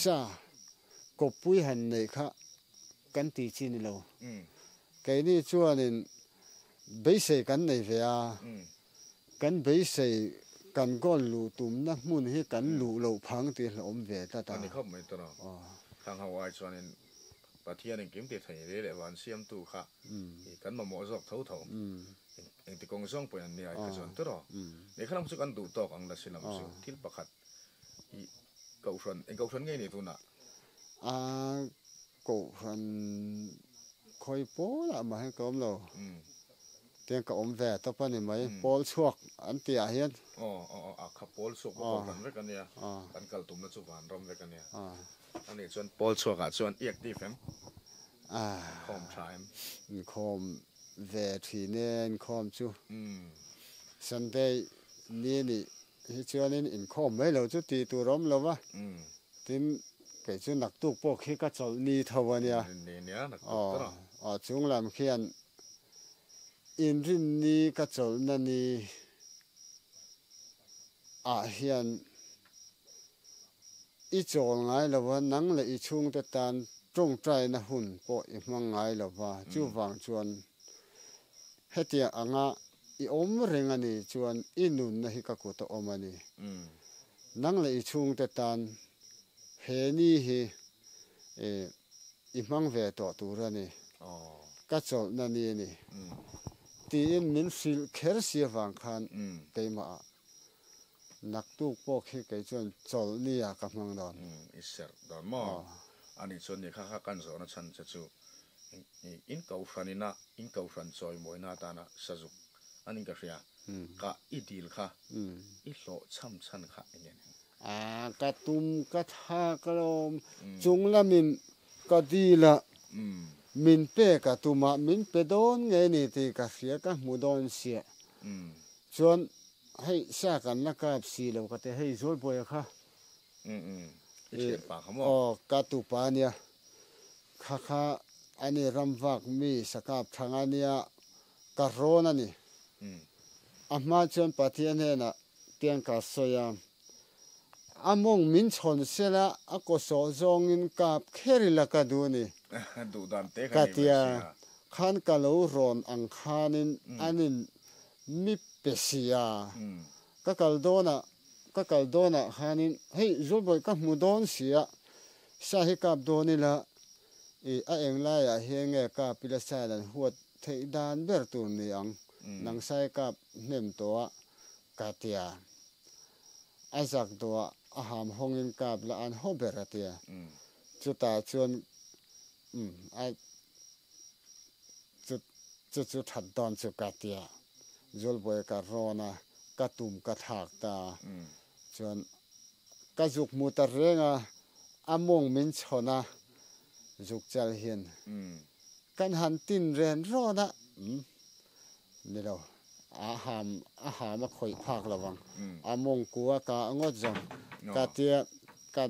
sa ko pui han nei kha kan ti chin lo cái này chuan in bây giờ kan nei ve kan bây giờ kan gon lu tum na mun hi kan lu lo phang ti hlom ve ta anh khóc mấy tao thằng Hawaii chuan in pathian in kiếm tiền thầy để lại van siam tu kha kan mà mỏ dọc thấu thấu anh thì công song point này cái chuan tao để khăn một kan đủ to ang là silam su thil pakhat câu phần nghe này tu na câu phần khoi po la ma he kom lo tiếng ka ve to pa ni mai pol chuak an tia hian khap pol chuak ko kan ve kan ya kan kal tum na chu van rom ve kan ya anh chuan pol chuak a chuan active em khom time khom ve thi nen khom chu sunday ni hi chuan in khom mai lo chu ti tu rom lo wa tin cái chu nak tu po khi ka chol ni thawania chung lam khian in rin ni ka chol na ni hian i chol ngai lawa nang le i chung te tan trong trai na hun po i mang ngai lawa chu wang chuan hetia anga i reng ani chuan inun na hi ka ko to omani nang le i chung te tan he ni hi i mang ve to turani ka chol na ni ni ti in min fil kher sia wang khan keima nak tu po khi kai chuan chol ni ka mang don iser don mo ani chuan ni kha kan zo na chan chu in kau franina in kau fran choi moina ta na sajuk ani ka ria ka idil kha i hlo cham chan kha inen ka tum ka tha ka lom chung lamin ka di la min pe ka tuma min pe don nge ni ti ka sia ka mu don sia chuan hei sa kan na ka si lo ka te hei zol boy kha pa khamo ka tu pa nia kha ani ramvak mi sakap thangania karona ni ama chuan pathian hena tiang ka soya among min chon sela akoso zongin kap kherila ka du ni du dan te katia khan kalo ron ang khanin anin mi pesia ka kaldona khanin hei zulboi ka mudon sia sa hi kap donila a engla ya henge ka pila salan huat thei dan ber tur ni ang nang sai kap nem towa katia azak doa aham hongin kap la an hoberatia chuta chuan a chu that don chu katia zulboi ka rona ka tum ka thak ta chuan ka juk mutar renga among min chona juk chal hian kan han tin ren rona nilo aham a khoi phak lawang among kuwa ka angot jong katia ka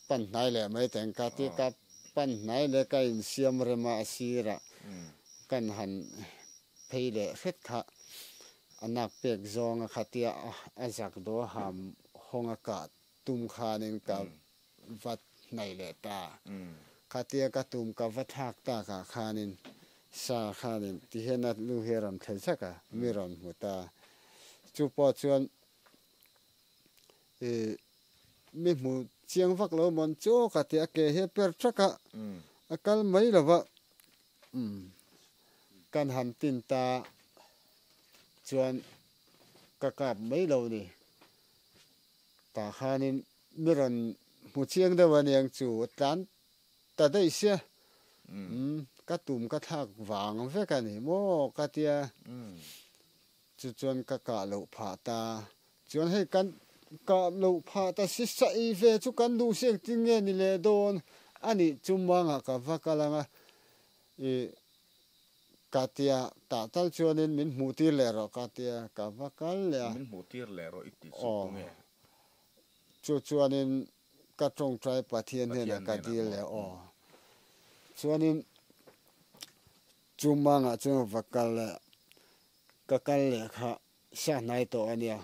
pan nai le mai teng katia ka pan nai le ka in siam rema asira kan han pheile het kha anak pek zong khatia azak do ham honga ka tum khanin ka vat nai le ta khatia ka tum ka vathak ta ka khanin sa khanin ti hena lu heram thel saka miron muta chupo chuan mi mu chiang vak lo mon cho khatia ke he per traka akal mai lawa kan han tin ta chuan ka kap mai lo ni ta khanin miron mu chiang da waniang chu tan ta dei sia ka tum ka thak wang ve ka ni mo ka tia chu chuan ka lo pha ta chuan hei kan ka lo pha ta si sa I ve chu kan du sek tin nge ni le don ani chumanga ka vakalanga katia ta tal chuanin min muti le ro katia ka vakal le min mutir le ro iti chu nge chu chuanin ka tong trai pathian hena ka dil le chuanin chumanga chu vakal le ka kal le kha sa nai to ania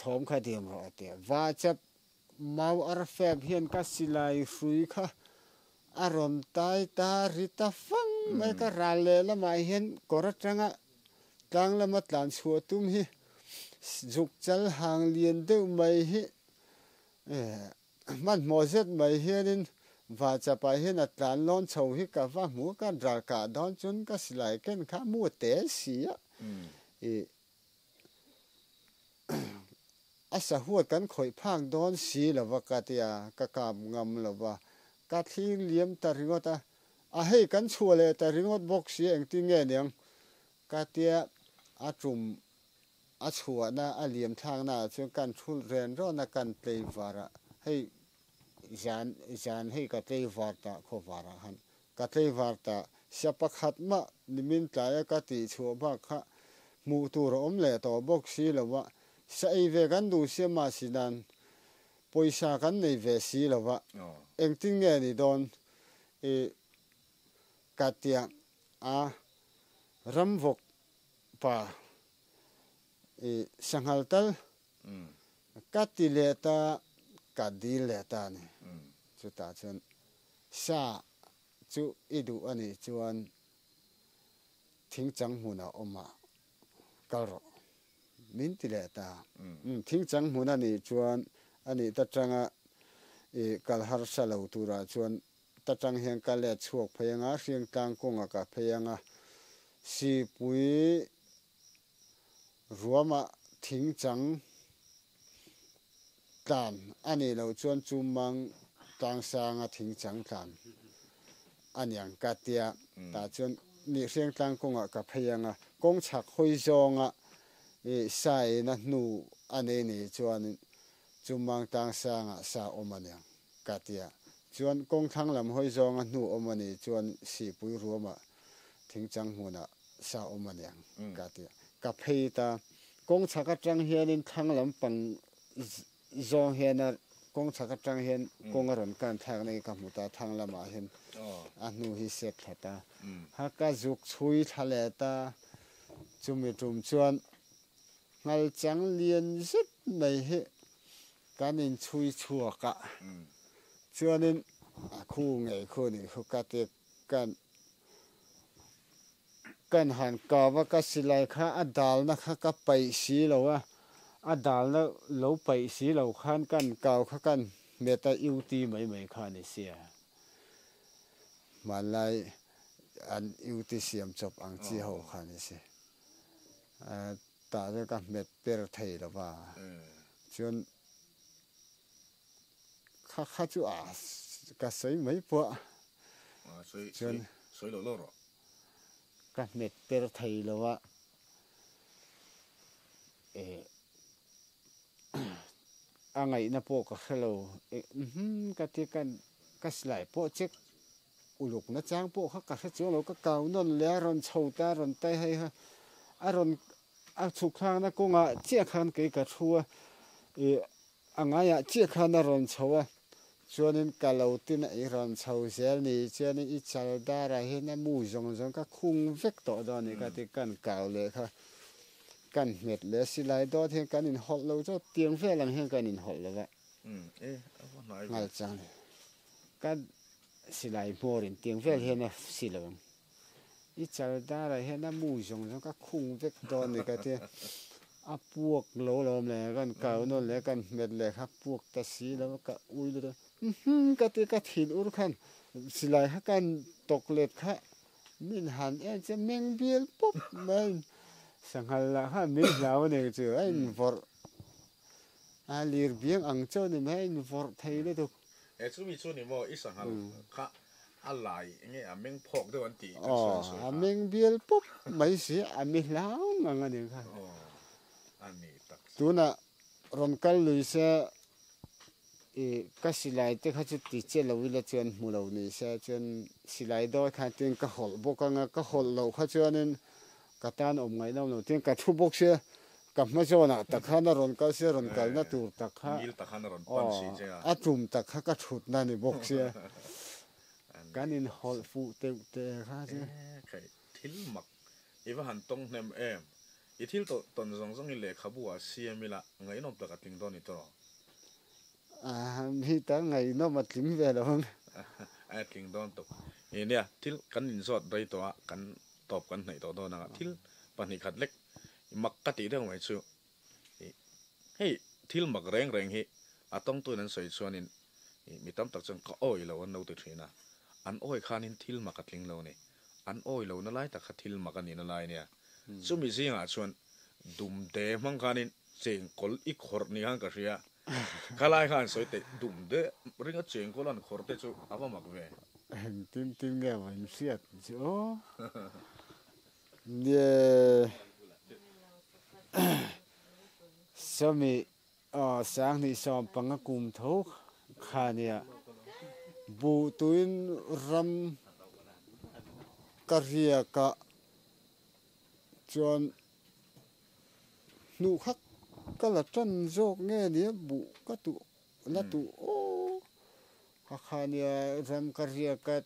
thom kha diam ro te wa chap mau ar feb hian ka silai hrui kha aron tai ta rita fang mai ka rale la mai hian koratanga tang lama tlan chhuwa tum hi juk chal hang lian deuh mai hi man mozet mai hianin wa chapa hian a tlan lon chho hi ka va mu ka dral ka don chun ka silai ken kha mu te sia asa huat kan khoi phang don si lawa katia ka kam ngam lawa ka thling liam ta ringota a hei kan chhuale ta ringot box si eng ti nge niang katia a tum a chhuwa na a liam thang na chu kan thul ren ro na kan play vara hei jan hei ka play var ta kho vara han ka play var ta siapa khat ma nimin tlaya ka ti chhu ba kha mu tur om le to box si lawa sai ve kan du se ma sinan poisa kan nei ve si lawa eng ting nge ni don katia a ramvok pa sanghal tal katileta kadileta ni chu ta chun sa chu idu ani chuan thing chang huna oma kalro min tileta thing chang huna ni chuan ani ta tanga kalhar salo tura chuan ta tang hian ka le chuak phayanga hriang tang konga ka phayanga si pui ruama thing chang tlan ani lo chuan chumang tang sanga thing chang tlan anyang katia ta chuan ni hriang tang konga ka phayanga kong chak hoi zonga sai na nu ane ni chuan chumang tang sanga sa omanyang katia chuan kong thang lam hoi zonga nu omani chuan si pui ruama thing chang huna sa omanyang katia ka pheita kong chaka tang hianin thang lam pang zong hiana kong thaka tang hian kong a ron kan thak nei ka hmu ta thang lama hian a hnu hi set thata ha ka zuk chui thale ta chumi tum chuan ngal chang lian zit mai hi kanin chui chuaka chuanin a khu ngei khu ni khu ka te kan han kawa ka silai kha a dal na kha ka pai si lo a dal na lo pai si lo khan kan kaw kha kan meta iuti mai mai kha ni sia malai an iuti siam chop ang chi ho kha ni se ta re ka met per thei lo ba chun kha chu a ka sei mai po chun soi lo lo ro ka met per thei lo wa angai na po ka hello ka ti kan ka slai po chek uluk na chang po kha ka chu lo ka kaw non le ron chhota ron tai hai ha aron a chuk thang na ko nga che khan ke ka thua anga ya che khan na ron chhowa chuanin kalautin i ron chho zel ni chuanin i chal dara hi na mu zong zong ka khung vek to do ni ka ti kan kaw le kha kan met le silai do the kan in hol lo cho tiang ve lang hen kan in hol lo wa ngal chang kan silai morin tiang ve hen na silong i chal dara hen na mu zong zong ka khung vek do ni ka ti a puak lo lom le kan kaw no le kan met le kha puak ta si lo ka ui lo ka ti ka thin ur khan silai ha kan toklet kha min han en che meng biel pop mai sanghal la ha min lao ne chu ai vor a lir biang ang cho ni mai vor thei le to chu mi chu ni mo i sanghal kha a lai nge a meng phok de wan ti a meng biel pop mai si a mi lao ngang ani kha ani tak tuna ron kal lui se ka silai te kha chu ti che lo wi la chuan mu lo ni se chuan silai do kha tin ka hol bo ka hol lo kha chuanin ka tan om ngai no tin ka thu bok se ka ma zona ta kha na ron kal se ron kal na tur ta kha mil ta khan ron pan si che a tum ta kha ka thut na ni bok se kanin hol fu te kha se kai thil mak iwa han tong nem em i thil to ton zong zong i le khabu a siamila ngai nom ta ka ting do ni to mi ta ngai no ma tling ve lo a ting don to nia thil kan in zot dai to kan top kan nei to do na thil pani khat lek mak ka ti dang mai chu hei thil mak reng reng hi atong tu nan soi chuanin mi tam tak chang ka oi lo an no te thina an oi khanin thil mak ka tling lo ni an oi lo na lai ta kha thil mak ani na lai nia chu mi zinga chuan dum te mang khanin cheng kol i khor ni hang ka ria kalai khan soi te dum de ringa cheng kol an khor te chu awa mak ve tin nghe mà siết chỗ nè sao mi sáng thì sao bằng cùng thấu khá nè bu tuin ram caria cả chọn nụ khắc cái là chân rốt nghe nè bu cái tụ là tụ khania ram caria ka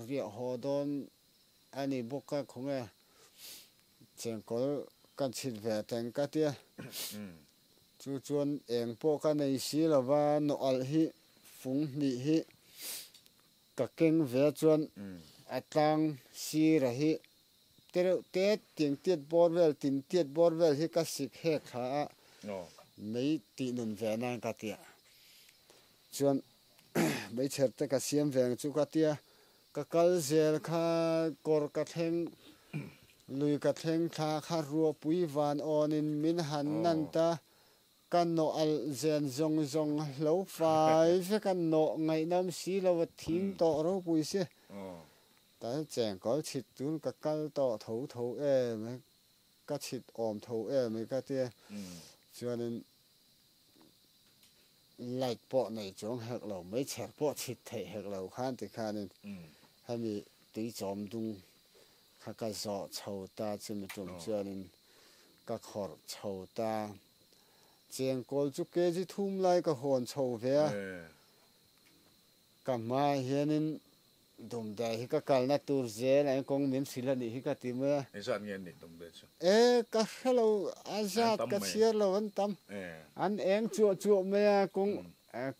ria hodon ani boka khonga chengkol kan chit ve teng ka tia chu chuan eng po ka nei si lawa no al hi fung ni hi ka keng ve chuan atlang si ra hi te ting tiet borwel tin tiet borwel hi ka sik he kha mei ti nun ve nan ka tia chuan mấy chợ tất cả xiêm vàng chú cá tia cá cal zel kha cor cá theng lui cá theng tha kha rùa pui van onin min han nan ta kan no al zen zong zong lâu phai với kan no ngày năm xí lâu thím to rồi pui xí ta chèn có thịt tún cá cal to thấu thấu em cá thịt ôm thấu em cá tia cho nên lại bộ này chúng hạt lẩu mấy chẹt bộ thịt thể hạt lẩu khan thì khan hay mi tí chom dung các giọ chầu ta trên một chồng cho nên các họ chầu ta เจียงกอลจุกเกจิทุ่มไล่ก็หอนโชว์เวียกับมาเฮียนินดุมได้ฮิกกัลนัตูเจนไอ้กงมิมสิลันฮิกติเมื่อไอ้สัตว์เงี้ยนี่ตรงเด็ดก็ฮัลโหลอาซาดก็เชียร์เราวันตั้มอันเองจั่วเมื่อ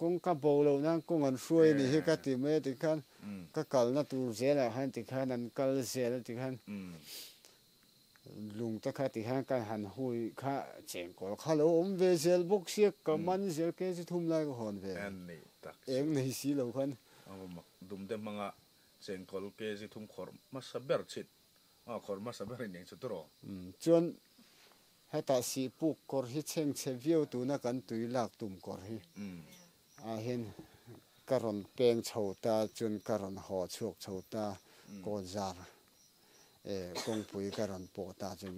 กงกับโบเรานั่งกงอันช่วยนี่ฮิกติเมื่อติขันก็กัลนัตูเจนละฮันติขันอันกัลเจนติขันลุงตะขัดติขันกันหันหุยข้าเจียงกอลฮัลโหลเวเซลบุกเสียกับมันเสียเกจิทุ่มไล่ก็หอนเวียเองในสีเราคันดุมเต็มมังอ่ะเซนคอลเกจิทุ่มขอร์มาสับเบิร์ชิดขอร์มาสับเบิร์นี่สุดรอจนให้ตัดสีปุกกอร์ฮิเชงเชวิวตัวนักกันตุยลักตุ่มกอร์ฮิเห็นการอนเปงชาวตาจนการอนหอชกชาวตาโกจาร์กงปุยการอนโปตาจน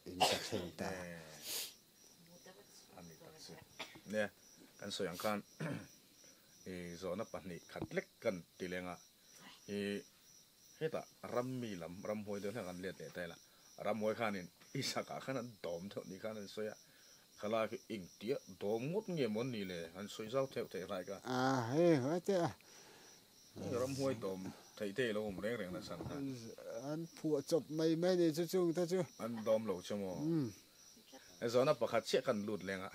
อินจะเชงตาอันนี้ตัดสิเนี่ยกันสยังกันโซนปันนี่ขัดเล็กกันตีเลงอ่ะเฮ้ตารำมีลำรำหวยเดินทางกันเลียดแต่ละรำหวยข้านี่อีสักข้านั้นดอมเท่านี้ข้านั้นสวยข้าลาคืออิงเตี้ยดอมงดเงี้ยมันนี่เลยอันสวยเจ้าเท่าไรกันเฮ้ยว่าเจ้ารำหวยดอมไทยเท่เราผมเร่งนะสันอันผัวจบไม่เนี่ยจุ่งท่าจุอันดอมเหล่าชั่วโมงไอ้โซนปักขัดเชี่ยกันหลุดแรงอ่ะ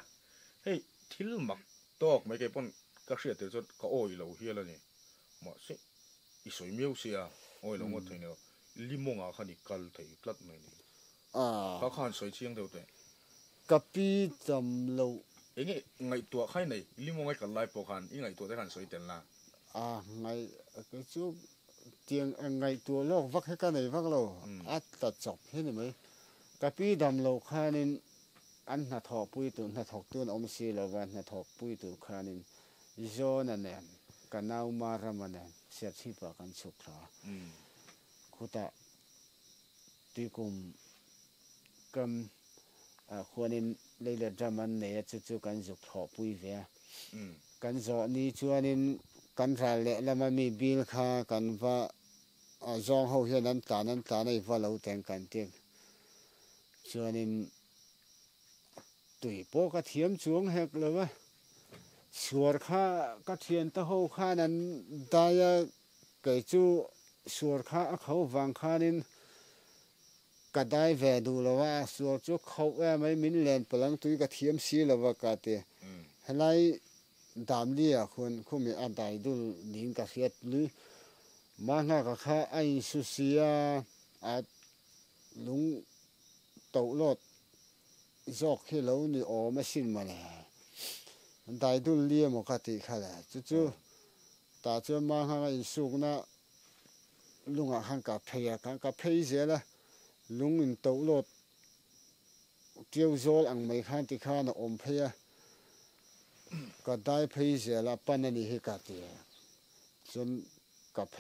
เฮ้ยทิลมักตอกไม่เก็บปนก็เสียเดี๋ยวจะก็โอ้ยเราเฮียแล้วนี่มาสิอีสวยมิวเสียโอ้ยเราหมดทีเนี่ยลิมงอ่ะขันอีกกัลทีกลัดไม่นี่เขาขันสวยเชียงเดียวแต่กับปีจำเราเอ้ยไงตัวใครไหนลิมงไอ้กันไล่ปอขันยังไงตัวได้ขันสวยเต็มละไงก็ชุบเตียงไงตัวโลกวักให้กันไหนวักเราตัดจบเห็นไหมกับปีดำเราข้านินอันน่ะถอปุยตุนน่ะถอกตุนอมสีเราวันน่ะถอกปุยตุนข้านินโจนั่นเองกันเอามารามันเองเสียที่ปากันสุขละคุตะตีกุมกันควรนินเลยเดือดมันเนี่ยจู่ๆกันสุขถอปุยเวียกันโจนี่ชวนนินกันรายเละแล้วมันมีบิลค่ากันว่าจองเขาเห็นนั้นตาในว่าเราแต่งกันเตียงชวนนินตุยโปกระเทียมช่วงเฮกเลยวะสวดข้ากระเทียนตะโหข้านั้นได้เกิดจู่สวดข้าเขาวังข้านินก็ได้แวดูแล้วว่าสวดจู่เขาไม่มินเลนพลังตุยกระเทียมสีแล้วว่ากาเตะให้ดามเลียคนมีอันใดดูนิ่งกระเทียดหรือมาหน้ากับข้าไอสุเสียลุงโตรถจอกให้เรานี่อไม่สิ้นมาเลยได้ดูเลี้ยมกติขนาดจู่ๆตาจะมาหาอิสุกนะลุงหันกับเพย์กันกับเพย์เสียละลุงอินโตรถเกี่ยวโจลอังไม่ขันติขานะอมเพย์ก็ได้เพย์เสียละปันนี่ให้กัดจนกับเพ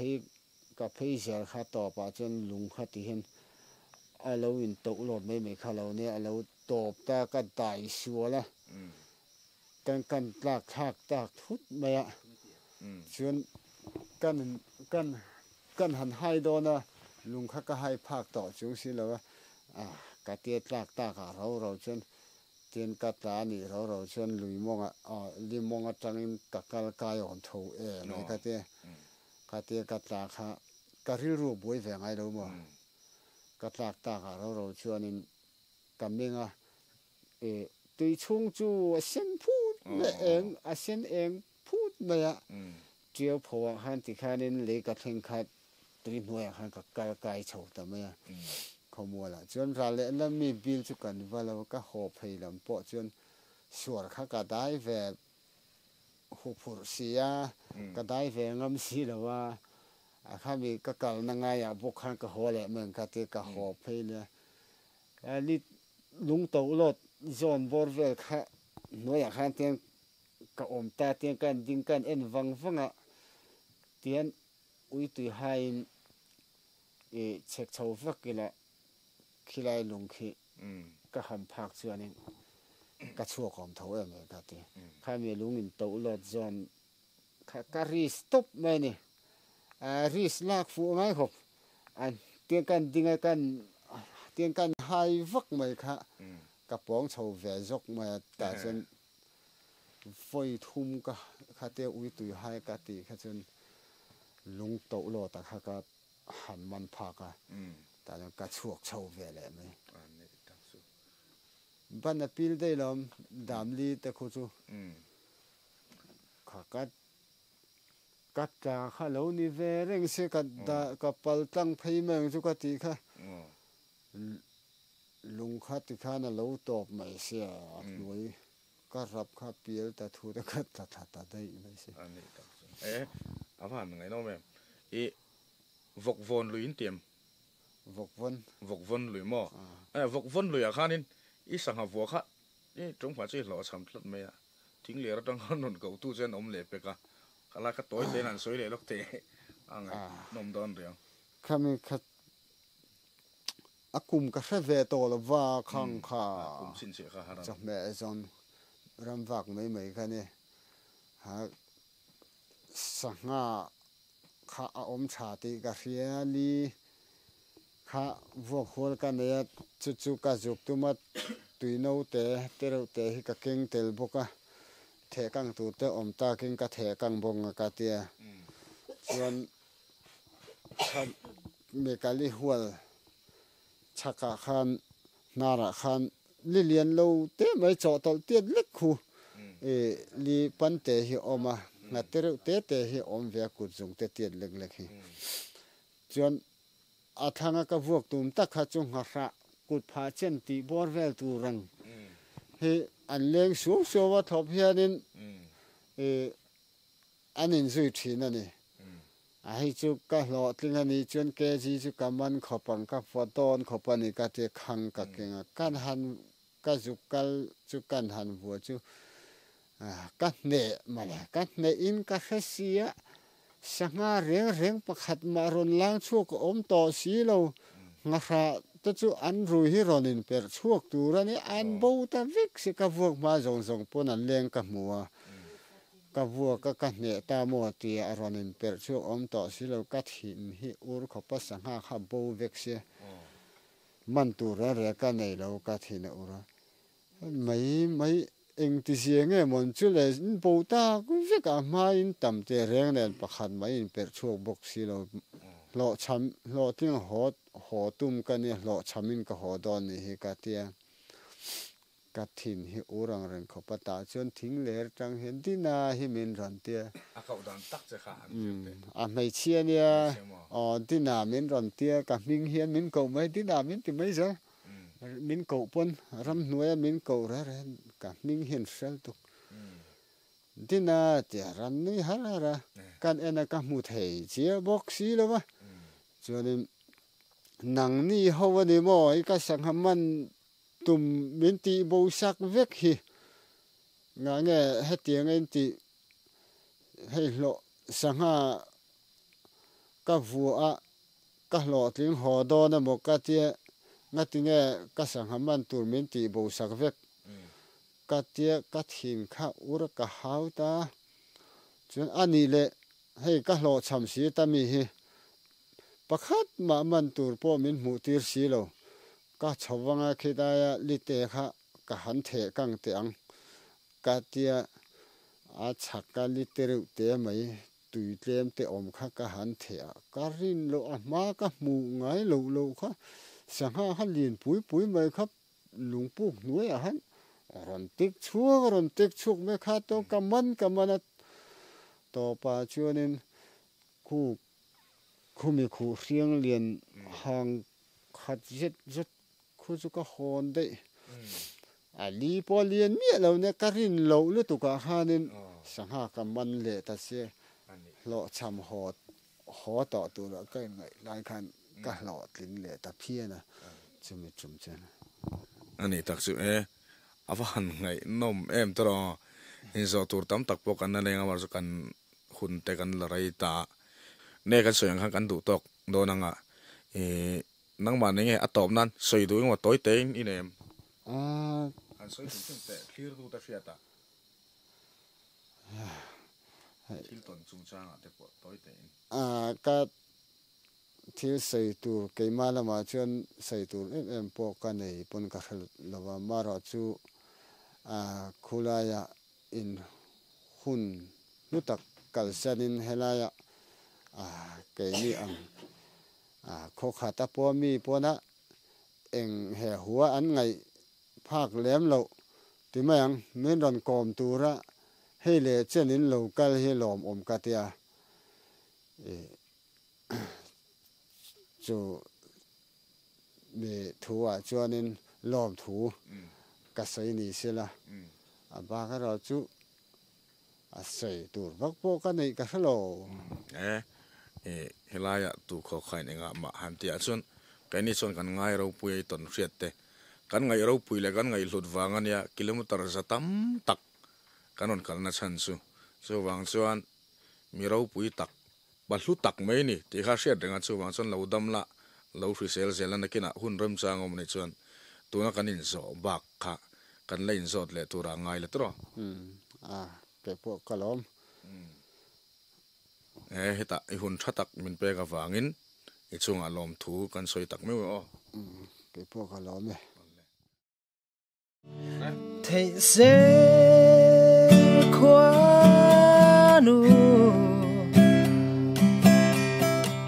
ย์เสียข้าต่อไปจนลุงขัดที่เห็นเราอินโตรถไม่ข้าเราเนี่ยเราตบตาก็ได้ชัวละกันลากหักตากทุดไม่ชวนกันหันให้โดนลุงเขาก็ให้ภาคต่อจงสิแล้วว่ากะเตียลากตากเราชวนเตียนกะตานี่เราชวนลุยมองลิมองจังกะกะกายอ่อนโถไม่กะเตียกะตาค่ะกะริรูบวยแฝงให้เราบ่กะลากตากเราชวนนี่กำเนิดตุยชงจูเส้นพูดเองเส้นเองพูดไม่เจียวพอหันติขานินเล็กกับเพ่งขัดตุยมวยหันกับกายโฉดแต่ไม่ขโมยละจนรายละแล้วมีบิลจุกันว่าเราก็หอบไปลำปอจนสวดข้าก็ได้แบบหุบผุเสียก็ได้แบบงำสีแล้วว่าข้ามีก็เก่านังไงบุกขันก็หัวแหละเหมือนกันที่ก็หอบไปเลยนี่ลุงโตรถจอนบอร์เวลค่ะหน่วยอาหารเตียงกะอมตาเตียงกันดิงกันเอ็นวังเตียนอุ้ยตุยให้เช็คชาวฟักกิละขี้ไรลุงขี้ก็หำพักส่วนนี้ก็ชั่วของเท่าเองเลยครับที่ข้ามีลุงอินโตรถจอนข้ารีสต็อปไหมนี่รีสลากฟูไหมครับเตียงกันดิงกันเตียงกันไฮฟักไหมค่ะกระป๋องชาวเวจกมาแต่จน voi thum ka khate ui tui hai ka ti kha chun lung to lo ta kha ka han man pha ka ta ka chuak chho ve le mai ban apil dei lom dam li te khu chu kha ka ta kha lo ni ve reng se ka da ka pal tang phei meng chu ka ti kha lung kha ti kha na lo top mai se loi ka rap kha piel ta thu ta kha ta dei mai se avan ngai no mem e vok von luin tiam vok von lui mo vok von lui a khanin i sang ha vo kha e trong pha chi lo sam tlat me a thing le ra tang han non ko tu chen om le pe ka khala ka toy te nan soi le lok te angai nom don riang khami kha akum ka hre ve to lo wa khang kha kum sin se kha haran cha me zon ram vak mai kha ne ha sanga kha a om tha ti ka riali kha vo khol ka ne chu ka juk tu ma tui no te ro te hi ka keng tel boka the kang tu te om ta keng ka the kang bong ka tia chuan kha me kali hual chaka khan nara khan lilian lo te mai cho tol tiat lek khu li pan te hi oma nga te hi om ve ku jung te tiat lek hi chuan athanga ka vuak tum ta kha chu nga ra kut pha chen ti bor vel tu rang he an leng su so wa thop hianin anin zui thin ani a hi chu ka hlo tling ani chuan ke ji chu kaman khopang ka photon khopani ka te khang ka kenga kan han ka zukal chu kan han vu chu ka ne mala ka ne in ka khasia sanga reng pakhat ma ron lang chu ko om to si lo nga kha ta chu an ru hi ronin per chuak turani an bo ta vik se ka vuak ma zong pon an leng ka muwa ka vua ka ne ta mo ti a ronin per chu om to si lo ka thin hi ur kho pa sanga kha bo vek se man tu re ka nei lo ka thin ura mai eng ti sienge mon chu le bo ta ku vek a ma in tam te reng nen pakhat mai in per chu bok si lo cham lo ting ho tum ka ni lo chamin ka ho don ni hi ka tia ka thin hi urang ren kho pata chon thing ler tang hen dina hi min ran tia a kau dan tak che kha a mai chia nia dina min ran tia ka ming hian min ko mai dina min ti mai za min ko pon ram nuaya min ko ra ka ming hian sel tu dina tia ran ni ha kan ena ka mu thei chia box si lo wa chuanin nang ni ho ni mo i ka sang haman tum min ti bo sak vek hi nga nge he tiang en ti hei lo sanga ka vua ka lo tling ho do na mo ka tia nga ti nge ka sang haman tur min ti bo sak vek ka tia ka thin kha ur ka hau ta chuan ani le hei ka lo cham si ta mi hi pakhat ma man tur po min mu tir si lo ka chawanga khidaya lite kha ka han the kang te ang ka tia a chaka literu te mai tui tlem te om kha ka han the ka rin lo a ma ka mu ngai lo kha sanga ha lin pui mai kha lungpuk nuai a han ron tik chuk me kha to ka man to pa chuanin khumi khu riang lian hang khat zet khu chu ka hon dei a li polian mi lo ne ka rin lo lu tu ka hanin sanga ka man le ta se lo cham ho to tu la ka ngai lai khan ka lo tlin le ta phiana chumi chum chen ani tak chu avan ngai nom em tro in zo tur tam tak po kan na lenga war kan hun te kan la rai ta ne kan soyang kan du tok do nanga nang ma ne atop nan soi du ngo toy te in em an soi du te clear du ta fiata thil ton chung chang te po toy te ka thil sei tur keima lama chuan sei tur em po ka nei pon ka hel lawa mara chu khulaya in hun nu tak kal sanin helaya ke ni ang kho khata po mi pona eng he huwa an ngai phak lem lo ti mayang men ron kom tura hele chenin local hi lom om katia chu me thuwa chuanin lom thu ka sei ni sila ba ka ro chu a sei tur vak po ka nei ka hlo helaya tu kho khai nga ma han tia chun cái này chọn kan ngai ro pui ton riat te kan ngai ro pui le kan ngai lut wangan ya kilometer zatam tak kanon kalna chan su so wang chuan mi ro pui tak ba hlu tak mai ni ti kha hriat renga chu wang chon lo dam la lo hri sel sel na kina hun ram chang om nei chuan tuna kanin zo bak kha kan lein zot le tura ngai le tro ke po kalom heta I hun thatak min pe ka wangin I chung alom thu kan soi tak me o ke po kalom thầy sẽ qua nu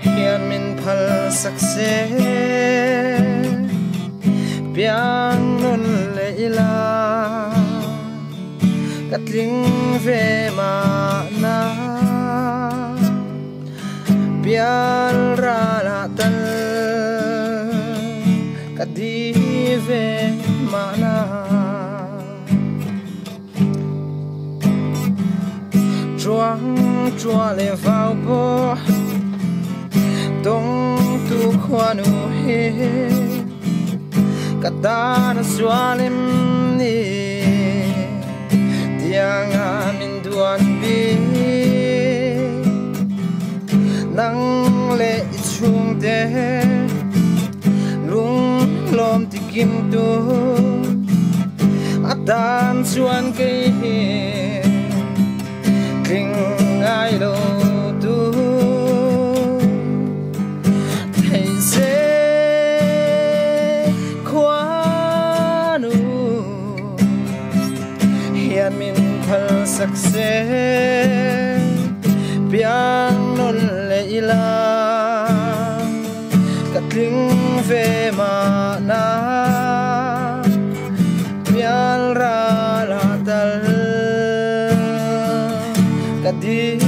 hiền min phal sắc sẽ biang non leila cắt linh về mà na biar ra la tan cắt đi về mà na choang choa le vào bo tông tu khoa nu he kata na swalim ni tiang amin duan bi nang le chung de lung lom ti kim tu atan chuan ke kinh ai đâu tu thầy sẽ khóa nu hiền min phal sắc sẽ biang non leila cắt linh về mà na bial ra la tal đi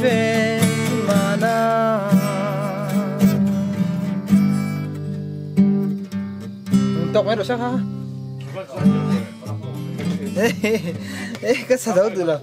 về mà na tóc mấy rồi sao ha cái sao đâu được rồi